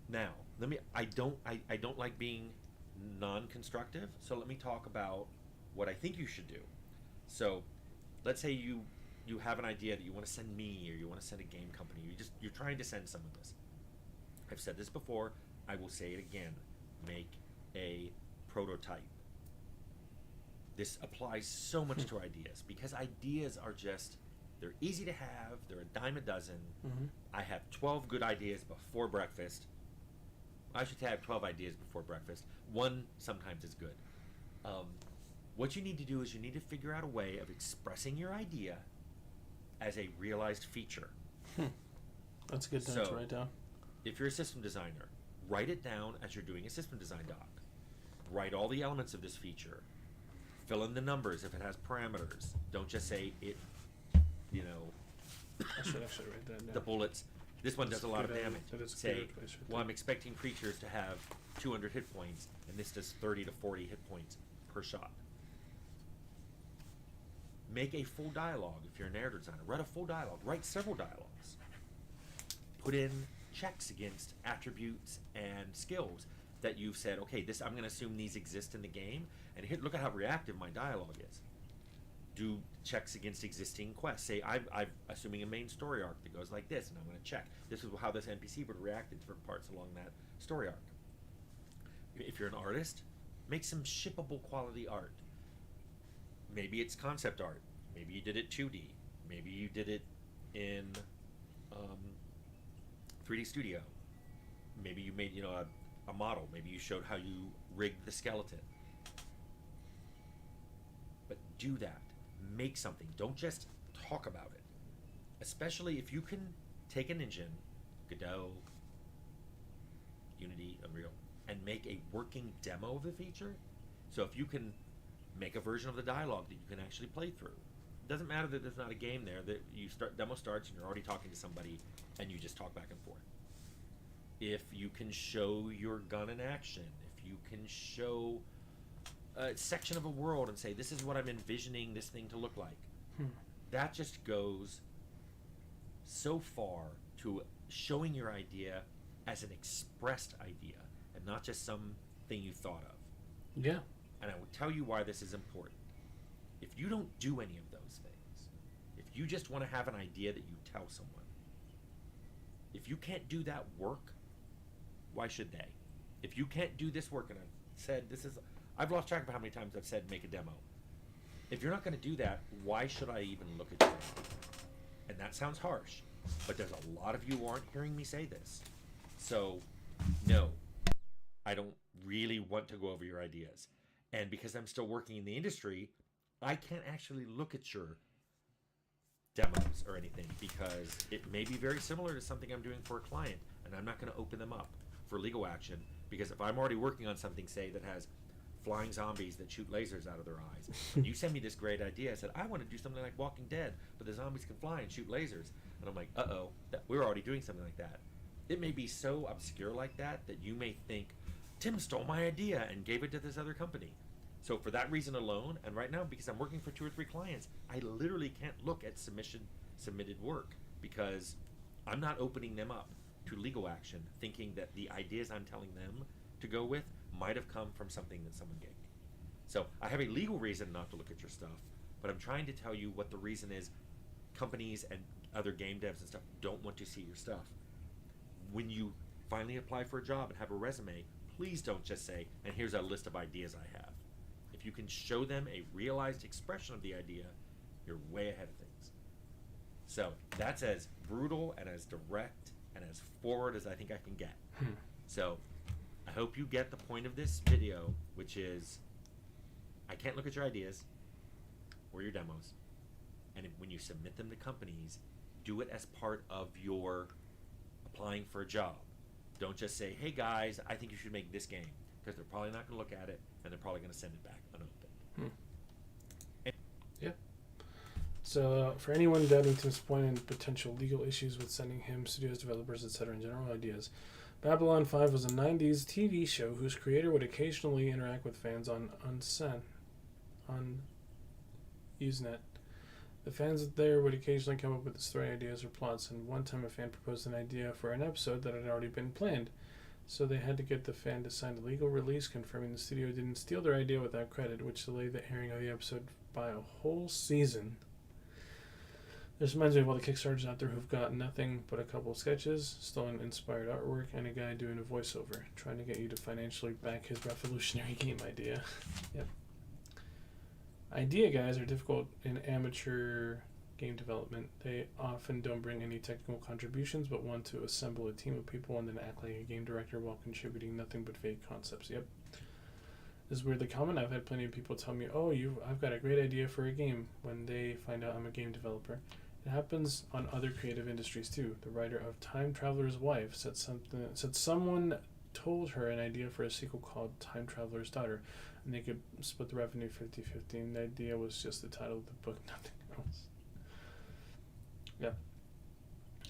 Now, I don't like being non-constructive, so let me talk about what I think you should do. So, let's say you have an idea that you want to send me, or you want to send a game company. You're trying to send someone this. I've said this before. I will say it again. Make a prototype. This applies so much to ideas, because ideas are they're easy to have. They're a dime a dozen. I have 12 good ideas before breakfast. I should say I have 12 ideas before breakfast. One sometimes is good. What you need to do is you need to figure out a way of expressing your idea as a realized feature. That's a good thing to write down. If you're a system designer, write it down as you're doing a system design doc. Write all the elements of this feature. Fill in the numbers if it has parameters. Don't just say it, you know. I should actually write that down. The bullets. This one does a lot of damage. Say, well, I'm I'm expecting creatures to have 200 hit points, and this does 30 to 40 hit points per shot. Make a full dialogue if you're a narrative designer. Write a full dialogue. Write several dialogues. Put in checks against attributes and skills that you've said, okay, I'm going to assume these exist in the game, and look at how reactive my dialogue is. Do checks against existing quests. Say, I'm assuming a main story arc that goes like this, and I'm going to check. This is how this NPC would react to different parts along that story arc. If you're an artist, make some shippable quality art. Maybe it's concept art. Maybe you did it 2D. Maybe you did it in 3D Studio. Maybe you made, a model. Maybe you showed how you rigged the skeleton. But do that. Make something. Don't just talk about it. Especially if you can take an engine, Godot, Unity, Unreal, and make a working demo of a feature. So if you can make a version of the dialogue that you can actually play through, doesn't matter that there's not a game there. That demo starts and you're already talking to somebody, and you just talk back and forth. If you can show your gun in action, if you can show a section of a world and say, this is what I'm envisioning this thing to look like, that just goes so far to showing your idea as an expressed idea and not just something you thought of. Yeah. And I will tell you why this is important. If you don't do any of those things, if you just want to have an idea that you tell someone, if you can't do that work, why should they? If you can't do this work, and I've lost track of how many times I've said make a demo. If you're not going to do that, why should I even look at you? And that sounds harsh, but there's a lot of you who aren't hearing me say this. So, no, I don't really want to go over your ideas. And because I'm still working in the industry, I can't actually look at your demos or anything because it may be very similar to something I'm doing for a client, and I'm not going to open them up for legal action, because if I'm already working on something, say, that has flying zombies that shoot lasers out of their eyes, and you send me this great idea, I said, I want to do something like Walking Dead, but the zombies can fly and shoot lasers. And I'm like, we're already doing something like that. It may be so obscure like that you may think, Tim stole my idea and gave it to this other company. So for that reason alone, and right now, because I'm working for 2 or 3 clients, I literally can't look at submitted work because I'm not opening them up to legal action, thinking that the ideas I'm telling them to go with might have come from something that someone gave me. So I have a legal reason not to look at your stuff, but I'm trying to tell you what the reason is. Companies and other game devs and stuff don't want to see your stuff. When you finally apply for a job and have a resume, please don't just say, and here's a list of ideas I have. If you can show them a realized expression of the idea, you're way ahead of things. So that's as brutal and as direct and as forward as I think I can get. So I hope you get the point of this video, which is I can't look at your ideas or your demos. And when you submit them to companies, do it as part of your applying for a job. Don't just say, hey guys, I think you should make this game, because they're probably not going to look at it and they're probably going to send it back unopened. Yeah. So for anyone doubting Tim's point and potential legal issues with sending him studios, developers, etc. and general ideas, Babylon 5 was a 90s TV show whose creator would occasionally interact with fans on Usenet. The fans there would occasionally come up with story ideas or plots, and one time a fan proposed an idea for an episode that had already been planned. So they had to get the fan to sign a legal release confirming the studio didn't steal their idea without credit, which delayed the airing of the episode by a whole season. This reminds me of all the Kickstarters out there who've got nothing but a couple of sketches, stolen inspired artwork, and a guy doing a voiceover, trying to get you to financially back his revolutionary game idea. Yep. Idea guys are difficult in amateur game development. They often don't bring any technical contributions, but want to assemble a team of people and then act like a game director while contributing nothing but vague concepts. Yep. This is weirdly common. I've had plenty of people tell me, I've got a great idea for a game, when they find out I'm a game developer. It happens on other creative industries too. The writer of Time Traveler's Wife said someone told her an idea for a sequel called Time Traveler's Daughter, and they could split the revenue 50-50, and the idea was just the title of the book, nothing else. Yeah.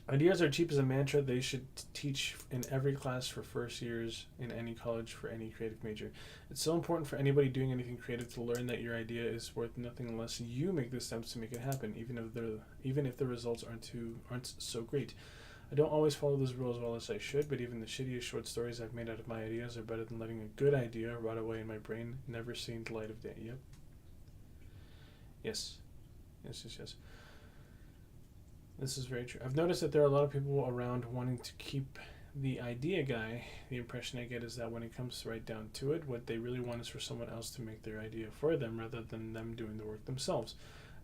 Ideas are cheap as a mantra. They should teach in every class for first years in any college for any creative major. It's so important for anybody doing anything creative to learn that your idea is worth nothing unless you make the steps to make it happen, even if the results aren't so great. I don't always follow those rules well as I should, but even the shittiest short stories I've made out of my ideas are better than letting a good idea rot away in my brain, never seeing the light of day. Yep. Yes. This is very true. I've noticed that there are a lot of people around wanting to keep the idea guy. The impression I get is that when it comes right down to it, what they really want is for someone else to make their idea for them rather than them doing the work themselves,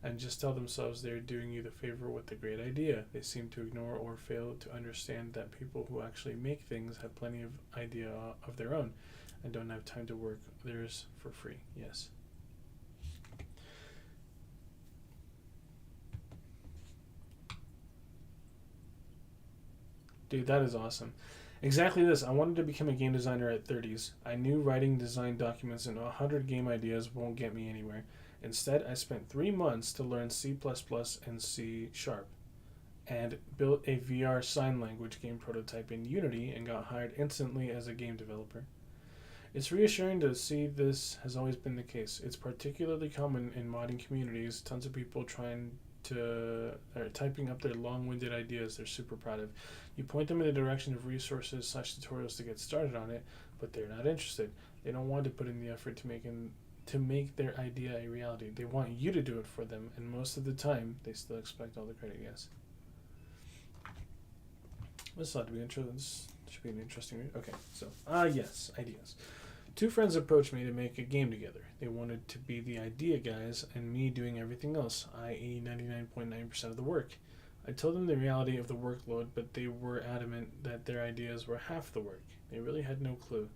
and just tell themselves they're doing you the favor with the great idea. They seem to ignore or fail to understand that people who actually make things have plenty of idea of their own and don't have time to work theirs for free. Yes. Dude, that is awesome. Exactly this. I wanted to become a game designer at 30s. I knew writing design documents and 100 game ideas won't get me anywhere. Instead, I spent 3 months to learn C++ and C#, and built a VR sign language game prototype in Unity and got hired instantly as a game developer. It's reassuring to see this has always been the case. It's particularly common in modding communities. Tons of people typing up their long-winded ideas they're super proud of. You point them in the direction of resources / tutorials to get started on it, but they're not interested. They don't want to put in the effort to make their idea a reality. They want you to do it for them, and most of the time, they still expect all the credit, yes. This ought to be interesting. This should be an interesting read. Okay, so, yes, ideas. 2 friends approached me to make a game together. They wanted to be the idea guys and me doing everything else, i.e. 99.9% of the work. I told them the reality of the workload, but they were adamant that their ideas were half the work. They really had no clue.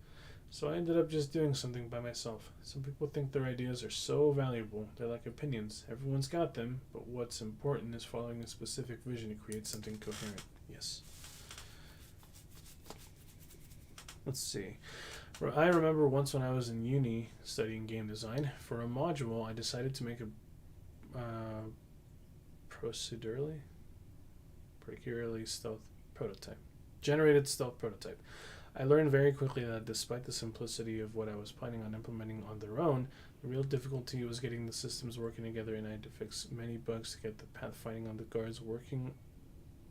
So I ended up just doing something by myself. Some people think their ideas are so valuable. They're like opinions. Everyone's got them, but what's important is following a specific vision to create something coherent. Yes. Let's see. I remember once when I was in uni studying game design, for a module I decided to make a procedurally stealth prototype. Generated stealth prototype. I learned very quickly that despite the simplicity of what I was planning on implementing on their own, the real difficulty was getting the systems working together, and I had to fix many bugs to get the pathfinding on the guards working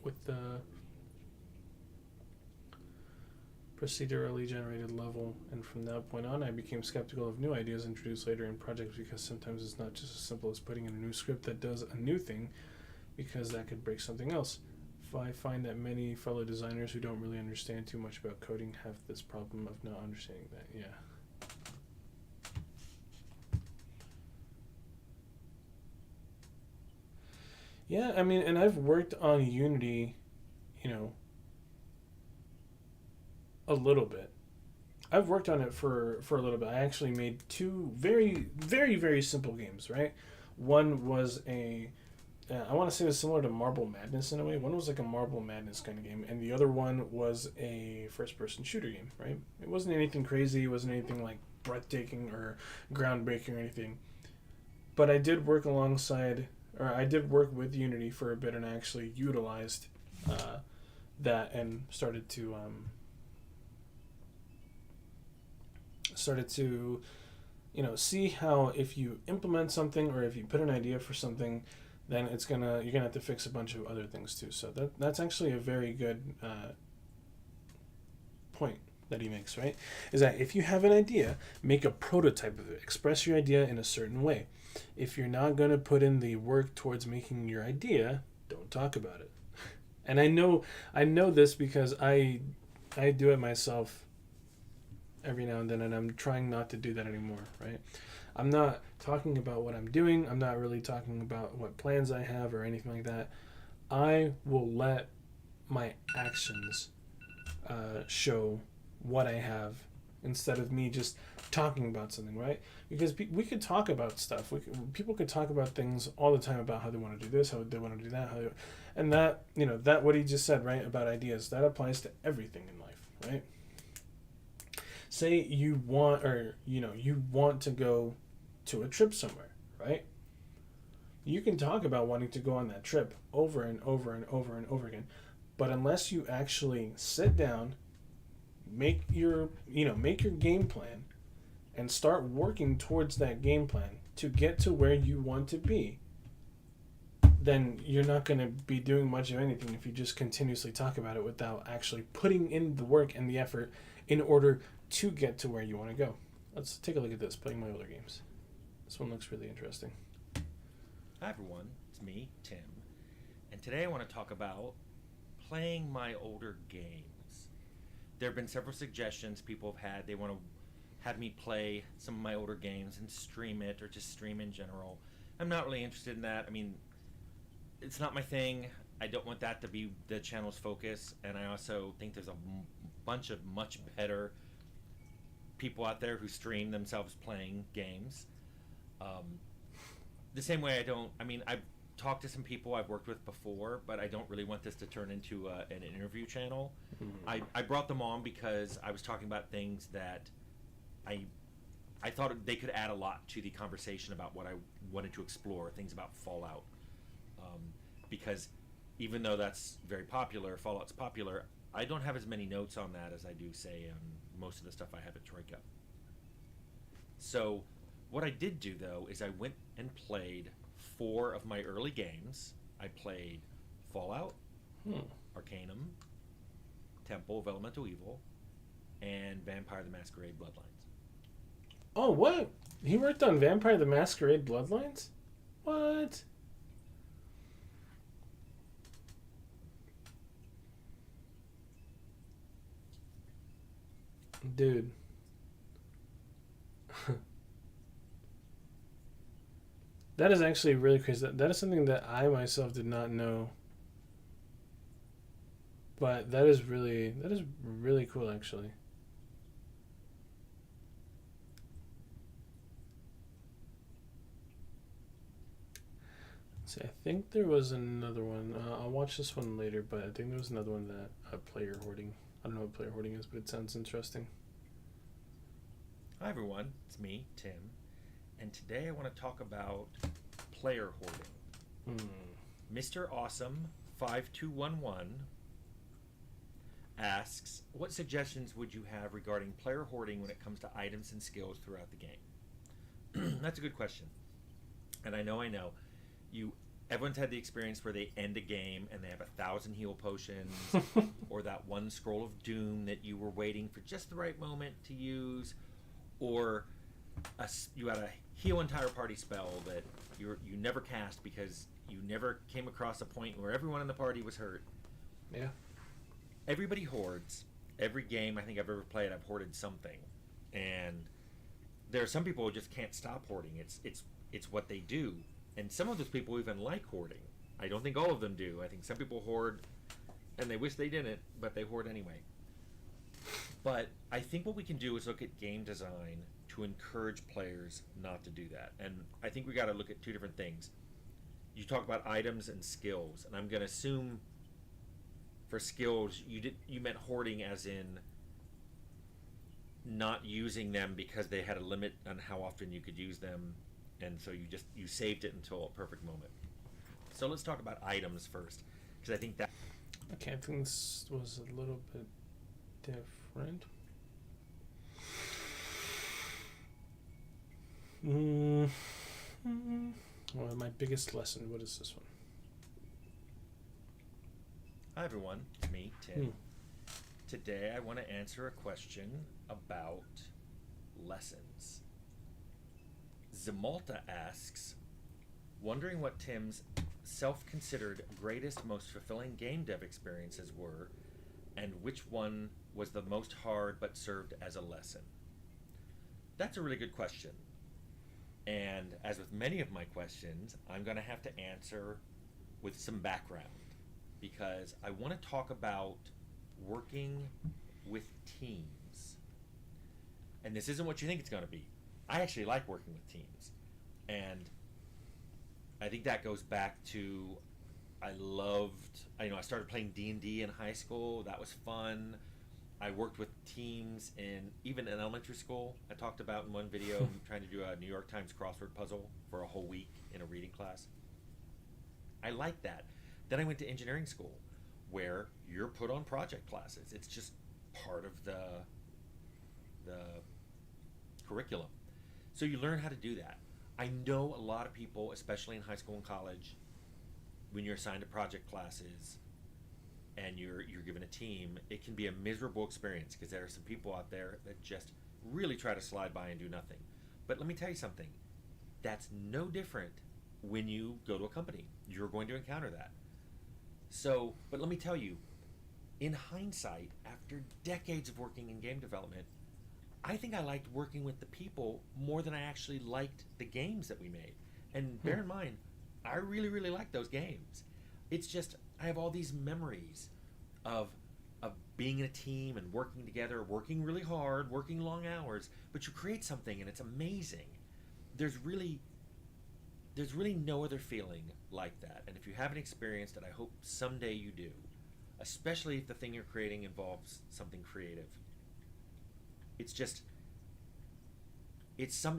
with the procedurally generated level, and from that point on I became skeptical of new ideas introduced later in projects, because sometimes it's not just as simple as putting in a new script that does a new thing, because that could break something else. I find that many fellow designers who don't really understand too much about coding have this problem of not understanding that. Yeah, I mean, and I've worked on Unity, a little bit. I've worked on it for a little bit. I actually made 2 very, very, very simple games, right? One was I want to say it was similar to Marble Madness in a way. One was like a Marble Madness kind of game, and the other one was a first-person shooter game, right? It wasn't anything crazy. It wasn't anything like breathtaking or groundbreaking or anything. But I did work I did work with Unity for a bit, and I actually utilized that and started to see how if you implement something or if you put an idea for something, then you're gonna have to fix a bunch of other things too. So that's actually a very good point that he makes, right? Is that if you have an idea, make a prototype of it. Express your idea in a certain way. If you're not gonna put in the work towards making your idea, don't talk about it. And I know this because I do it myself every now and then, and I'm trying not to do that anymore, right? I'm not talking about what I'm doing. I'm not really talking about what plans I have or anything like that. I will let my actions show what I have instead of me just talking about something, right? Because we could talk about stuff. People could talk about things all the time about how they want to do this, how they want to do that, and that, that what he just said, right, about ideas, that applies to everything in life, right? Say you want to go to a trip somewhere, right? You can talk about wanting to go on that trip over and over and over and over again, but unless you actually sit down, make your game plan and start working towards that game plan to get to where you want to be, then you're not going to be doing much of anything if you just continuously talk about it without actually putting in the work and the effort in order to get to where you want to go. Let's take a look at this, playing my older games. This one looks really interesting. Hi everyone, it's me, Tim, and today I want to talk about playing my older games. There have been several suggestions people have had. They want to have me play some of my older games and stream it, or just stream in general. I'm not really interested in that. I mean, it's not my thing. I don't want that to be the channel's focus, and I also think there's a bunch of much better people out there who stream themselves playing games. The same way I've talked to some people I've worked with before, but I don't really want this to turn into an interview channel. I brought them on because I was talking about things that I I thought they could add a lot to the conversation about what I wanted to explore, things about Fallout. Because even though that's very popular, Fallout's popular, I don't have as many notes on that as I do, say, on most of the stuff I have at Troika. So what I did do, though, is I went and played 4 of my early games. I played Fallout, Arcanum, Temple of Elemental Evil, and Vampire the Masquerade Bloodlines. Oh, what? He worked on Vampire the Masquerade Bloodlines? What? Dude. That is actually really crazy. That is something that I myself did not know. But that is really cool, actually. See, I think there was another one. I'll watch this one later, but I think there was another one that player hoarding. I don't know what player hoarding is, but it sounds interesting. Hi everyone, it's me, Tim, and today I want to talk about player hoarding. Mr. Awesome 5211 asks, what suggestions would you have regarding player hoarding when it comes to items and skills throughout the game? That's a good question. And I know everyone's had the experience where they end a game and they have 1,000 heal potions or that one scroll of doom that you were waiting for just the right moment to use, or you had a heal entire party spell that you never cast because you never came across a point where everyone in the party was hurt. Yeah. Everybody hoards. Every game I think I've ever played, I've hoarded something. And there are some people who just can't stop hoarding. It's what they do. And some of those people even like hoarding. I don't think all of them do. I think some people hoard and they wish they didn't, but they hoard anyway. But I think what we can do is look at game design to encourage players not to do that. And I think we got to look at 2 different things. You talk about items and skills, and I'm going to assume for skills you meant hoarding as in not using them because they had a limit on how often you could use them, and so you saved it until a perfect moment. So let's talk about items first, because I think that... Okay, I think this was a little bit different. Well, my biggest lesson, what is this one? Hi everyone, it's me, Tim. Today I want to answer a question about lessons. Zamalta asks, wondering what Tim's self-considered greatest, most fulfilling game dev experiences were, and which one was the most hard but served as a lesson. That's a really good question. And as with many of my questions, I'm going to have to answer with some background, because I want to talk about working with teams. And this isn't what you think it's going to be. I actually like working with teams. And I think that goes back to I started playing D&D in high school. That was fun. I worked with teams even in elementary school. I talked about in one video trying to do a New York Times crossword puzzle for a whole week in a reading class. I liked that. Then I went to engineering school, where you're put on project classes. It's just part of the curriculum. So you learn how to do that. I know a lot of people, especially in high school and college, when you're assigned to project classes and you're given a team, it can be a miserable experience because there are some people out there that just really try to slide by and do nothing. But let me tell you something. That's no different when you go to a company. You're going to encounter that. So, but let me tell you, in hindsight, after decades of working in game development, I think I liked working with the people more than I actually liked the games that we made. And bear in mind, I really, really like those games. It's just, I have all these memories of being in a team and working together, working really hard, working long hours, but you create something and it's amazing. There's really no other feeling like that. And if you haven't experienced it, I hope someday you do, especially if the thing you're creating involves something creative. It's just,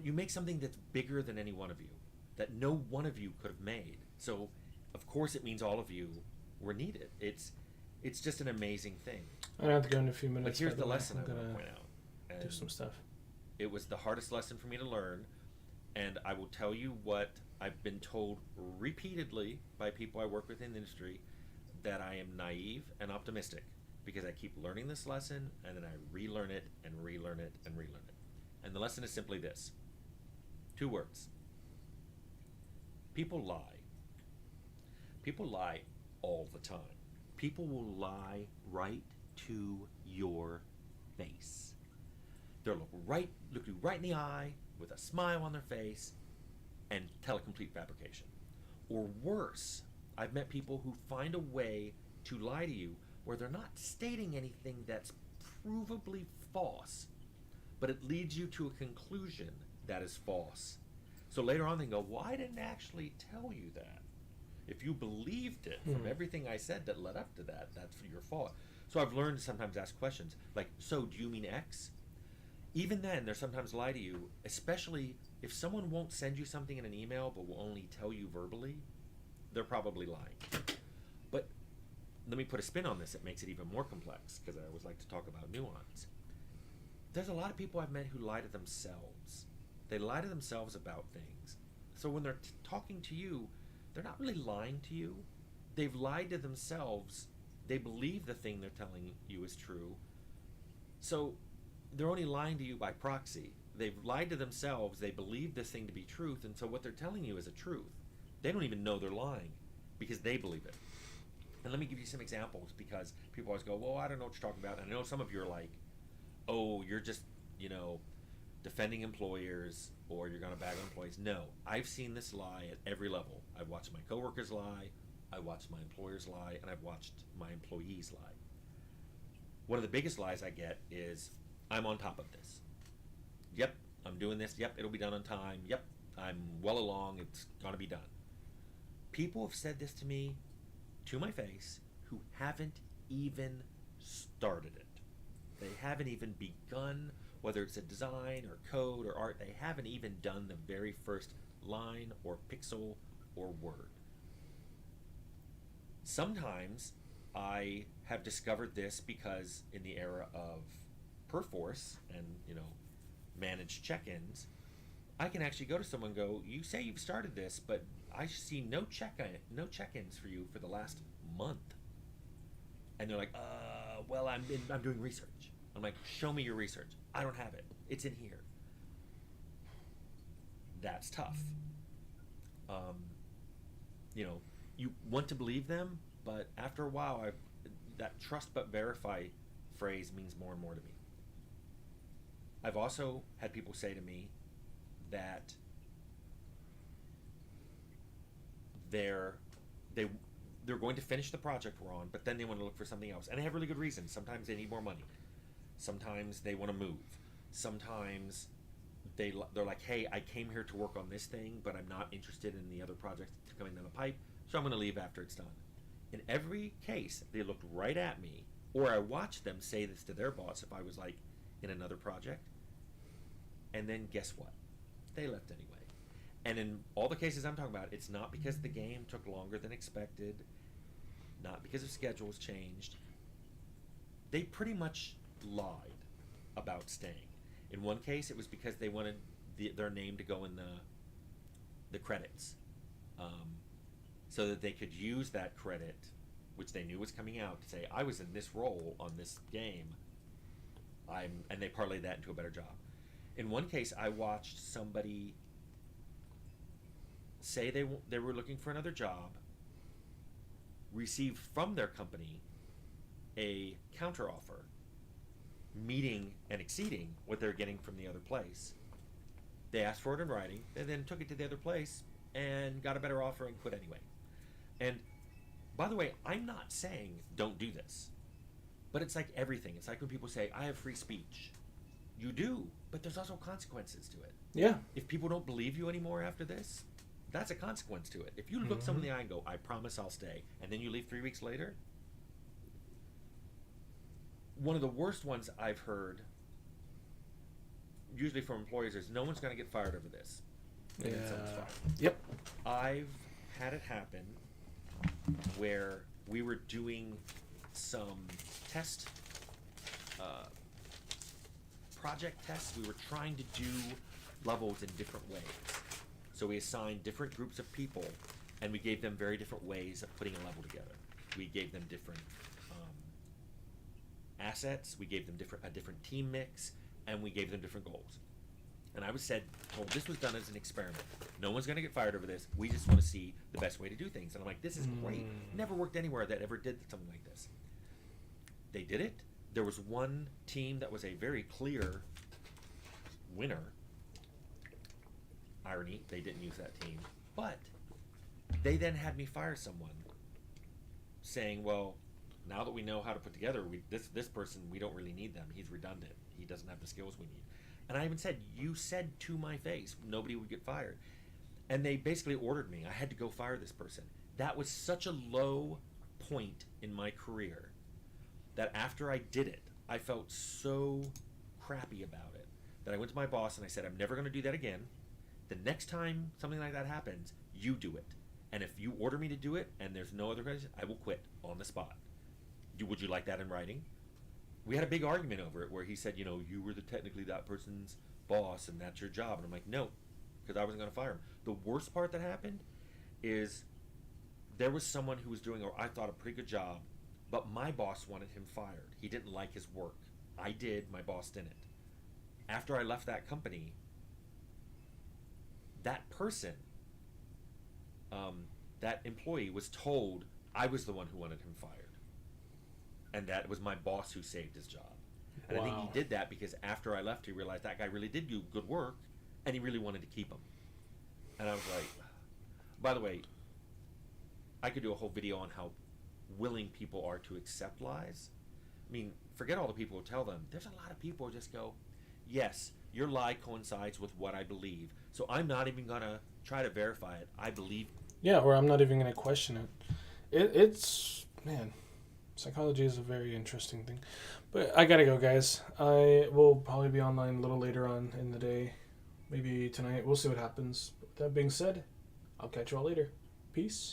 you make something that's bigger than any one of you, that no one of you could have made. So, of course, it means all of you were needed. It's just an amazing thing. I have to go in a few minutes. But here's by the way. lesson I'm I want gonna to point out. And do some stuff. it was the hardest lesson for me to learn, and I will tell you what I've been told repeatedly by people I work with in the industry, that I am naive and optimistic because I keep learning this lesson and then I relearn it and relearn it and relearn it. And the lesson is simply this. 2 words. People lie. People lie all the time. People will lie right to your face. They'll look you right in the eye with a smile on their face and tell a complete fabrication. Or worse, I've met people who find a way to lie to you where they're not stating anything that's provably false, but it leads you to a conclusion that is false. So later on they go, well, I didn't actually tell you that. If you believed it from everything I said that led up to that, that's your fault. So I've learned to sometimes ask questions like, so do you mean X? Even then, they'll sometimes lie to you, especially if someone won't send you something in an email but will only tell you verbally, they're probably lying. But let me put a spin on this. It makes it even more complex because I always like to talk about nuance. There's a lot of people I've met who lie to themselves. They lie to themselves about things. So when they're talking to you, they're not really lying to you. They've lied to themselves. They believe the thing they're telling you is true. So they're only lying to you by proxy. They've lied to themselves. They believe this thing to be truth, and so what they're telling you is a truth. They don't even know they're lying because they believe it. And let me give you some examples because people always go, well, I don't know what you're talking about. And I know some of you are like, oh, you're just, defending employers or you're going to bag on employees. No, I've seen this lie at every level. I've watched my coworkers lie, I watched my employers lie, and I've watched my employees lie. One of the biggest lies I get is, I'm on top of this. Yep, I'm doing this. Yep, it'll be done on time. Yep, I'm well along. It's going to be done. People have said this to me, to my face, who haven't even started it. They haven't even begun, whether it's a design or code or art, they haven't even done the very first line or pixel or word. Sometimes I have discovered this because in the era of Perforce and, managed check-ins, I can actually go to someone and go, you say you've started this, but I see no check-ins for you for the last month. And they're like, well, I'm doing research. I'm like, show me your research. I don't have it. It's in here. That's tough. You want to believe them, but after a while, that trust but verify phrase means more and more to me. I've also had people say to me that they're going to finish the project we're on, but then they want to look for something else, and they have really good reasons. Sometimes they need more money. Sometimes they want to move. Sometimes they're like, hey, I came here to work on this thing, but I'm not interested in the other project coming down the pipe, so I'm going to leave after it's done. In every case, they looked right at me, or I watched them say this to their boss if I was like in another project, and then guess what? They left anyway. And in all the cases I'm talking about, it's not because the game took longer than expected, not because of schedules changed. They pretty much lied about staying. In one case, it was because they wanted their name to go in the credits, so that they could use that credit, which they knew was coming out, to say, I was in this role on this game, and they parlayed that into a better job. In one case, I watched somebody say they were looking for another job, receive from their company a counteroffer, meeting and exceeding what they're getting from the other place. They asked for it in writing, and then took it to the other place and got a better offer and quit anyway. And by the way, I'm not saying don't do this, but it's like everything. It's like when people say, I have free speech. You do, but there's also consequences to it. Yeah. If people don't believe you anymore after this, that's a consequence to it. If you look someone in the eye and go, I promise I'll stay, and then you leave 3 weeks later, one of the worst ones I've heard usually from employers is no one's going to get fired over this. And then someone's fired. Yep. I've had it happen where we were doing some test, project tests. We were trying to do levels in different ways. So we assigned different groups of people, and we gave them very different ways of putting a level together. We gave them different assets. We gave them a different team mix, and we gave them different goals. And I was told this was done as an experiment. No one's going to get fired over this. We just want to see the best way to do things. And I'm like, this is great. Never worked anywhere that ever did something like this. They did it. There was one team that was a very clear winner. Irony, they didn't use that team. But they then had me fire someone saying, well, now that we know how to put together, this person, we don't really need them. He's redundant. He doesn't have the skills we need. And I even said, you said to my face, nobody would get fired. And they basically ordered me. I had to go fire this person. That was such a low point in my career that after I did it, I felt so crappy about it that I went to my boss and I said, I'm never going to do that again. The next time something like that happens, you do it. And if you order me to do it and there's no other question, I will quit on the spot. Would you like that in writing? We had a big argument over it where he said, you were technically that person's boss and that's your job. And I'm like, no, because I wasn't going to fire him. The worst part that happened is there was someone who was doing, I thought, a pretty good job, but my boss wanted him fired. He didn't like his work. I did, my boss didn't. After I left that company, that person, that employee was told I was the one who wanted him fired. And that was my boss who saved his job. And I think he did that because after I left, he realized that guy really did do good work, and he really wanted to keep him. And I was like, by the way, I could do a whole video on how willing people are to accept lies. I mean, forget all the people who tell them. There's a lot of people who just go, yes, your lie coincides with what I believe, so I'm not even going to try to verify it. I believe. Yeah, or I'm not even going to question it. It's, man, psychology is a very interesting thing. But I got to go, guys. I will probably be online a little later on in the day. Maybe tonight. We'll see what happens. But with that being said, I'll catch you all later. Peace.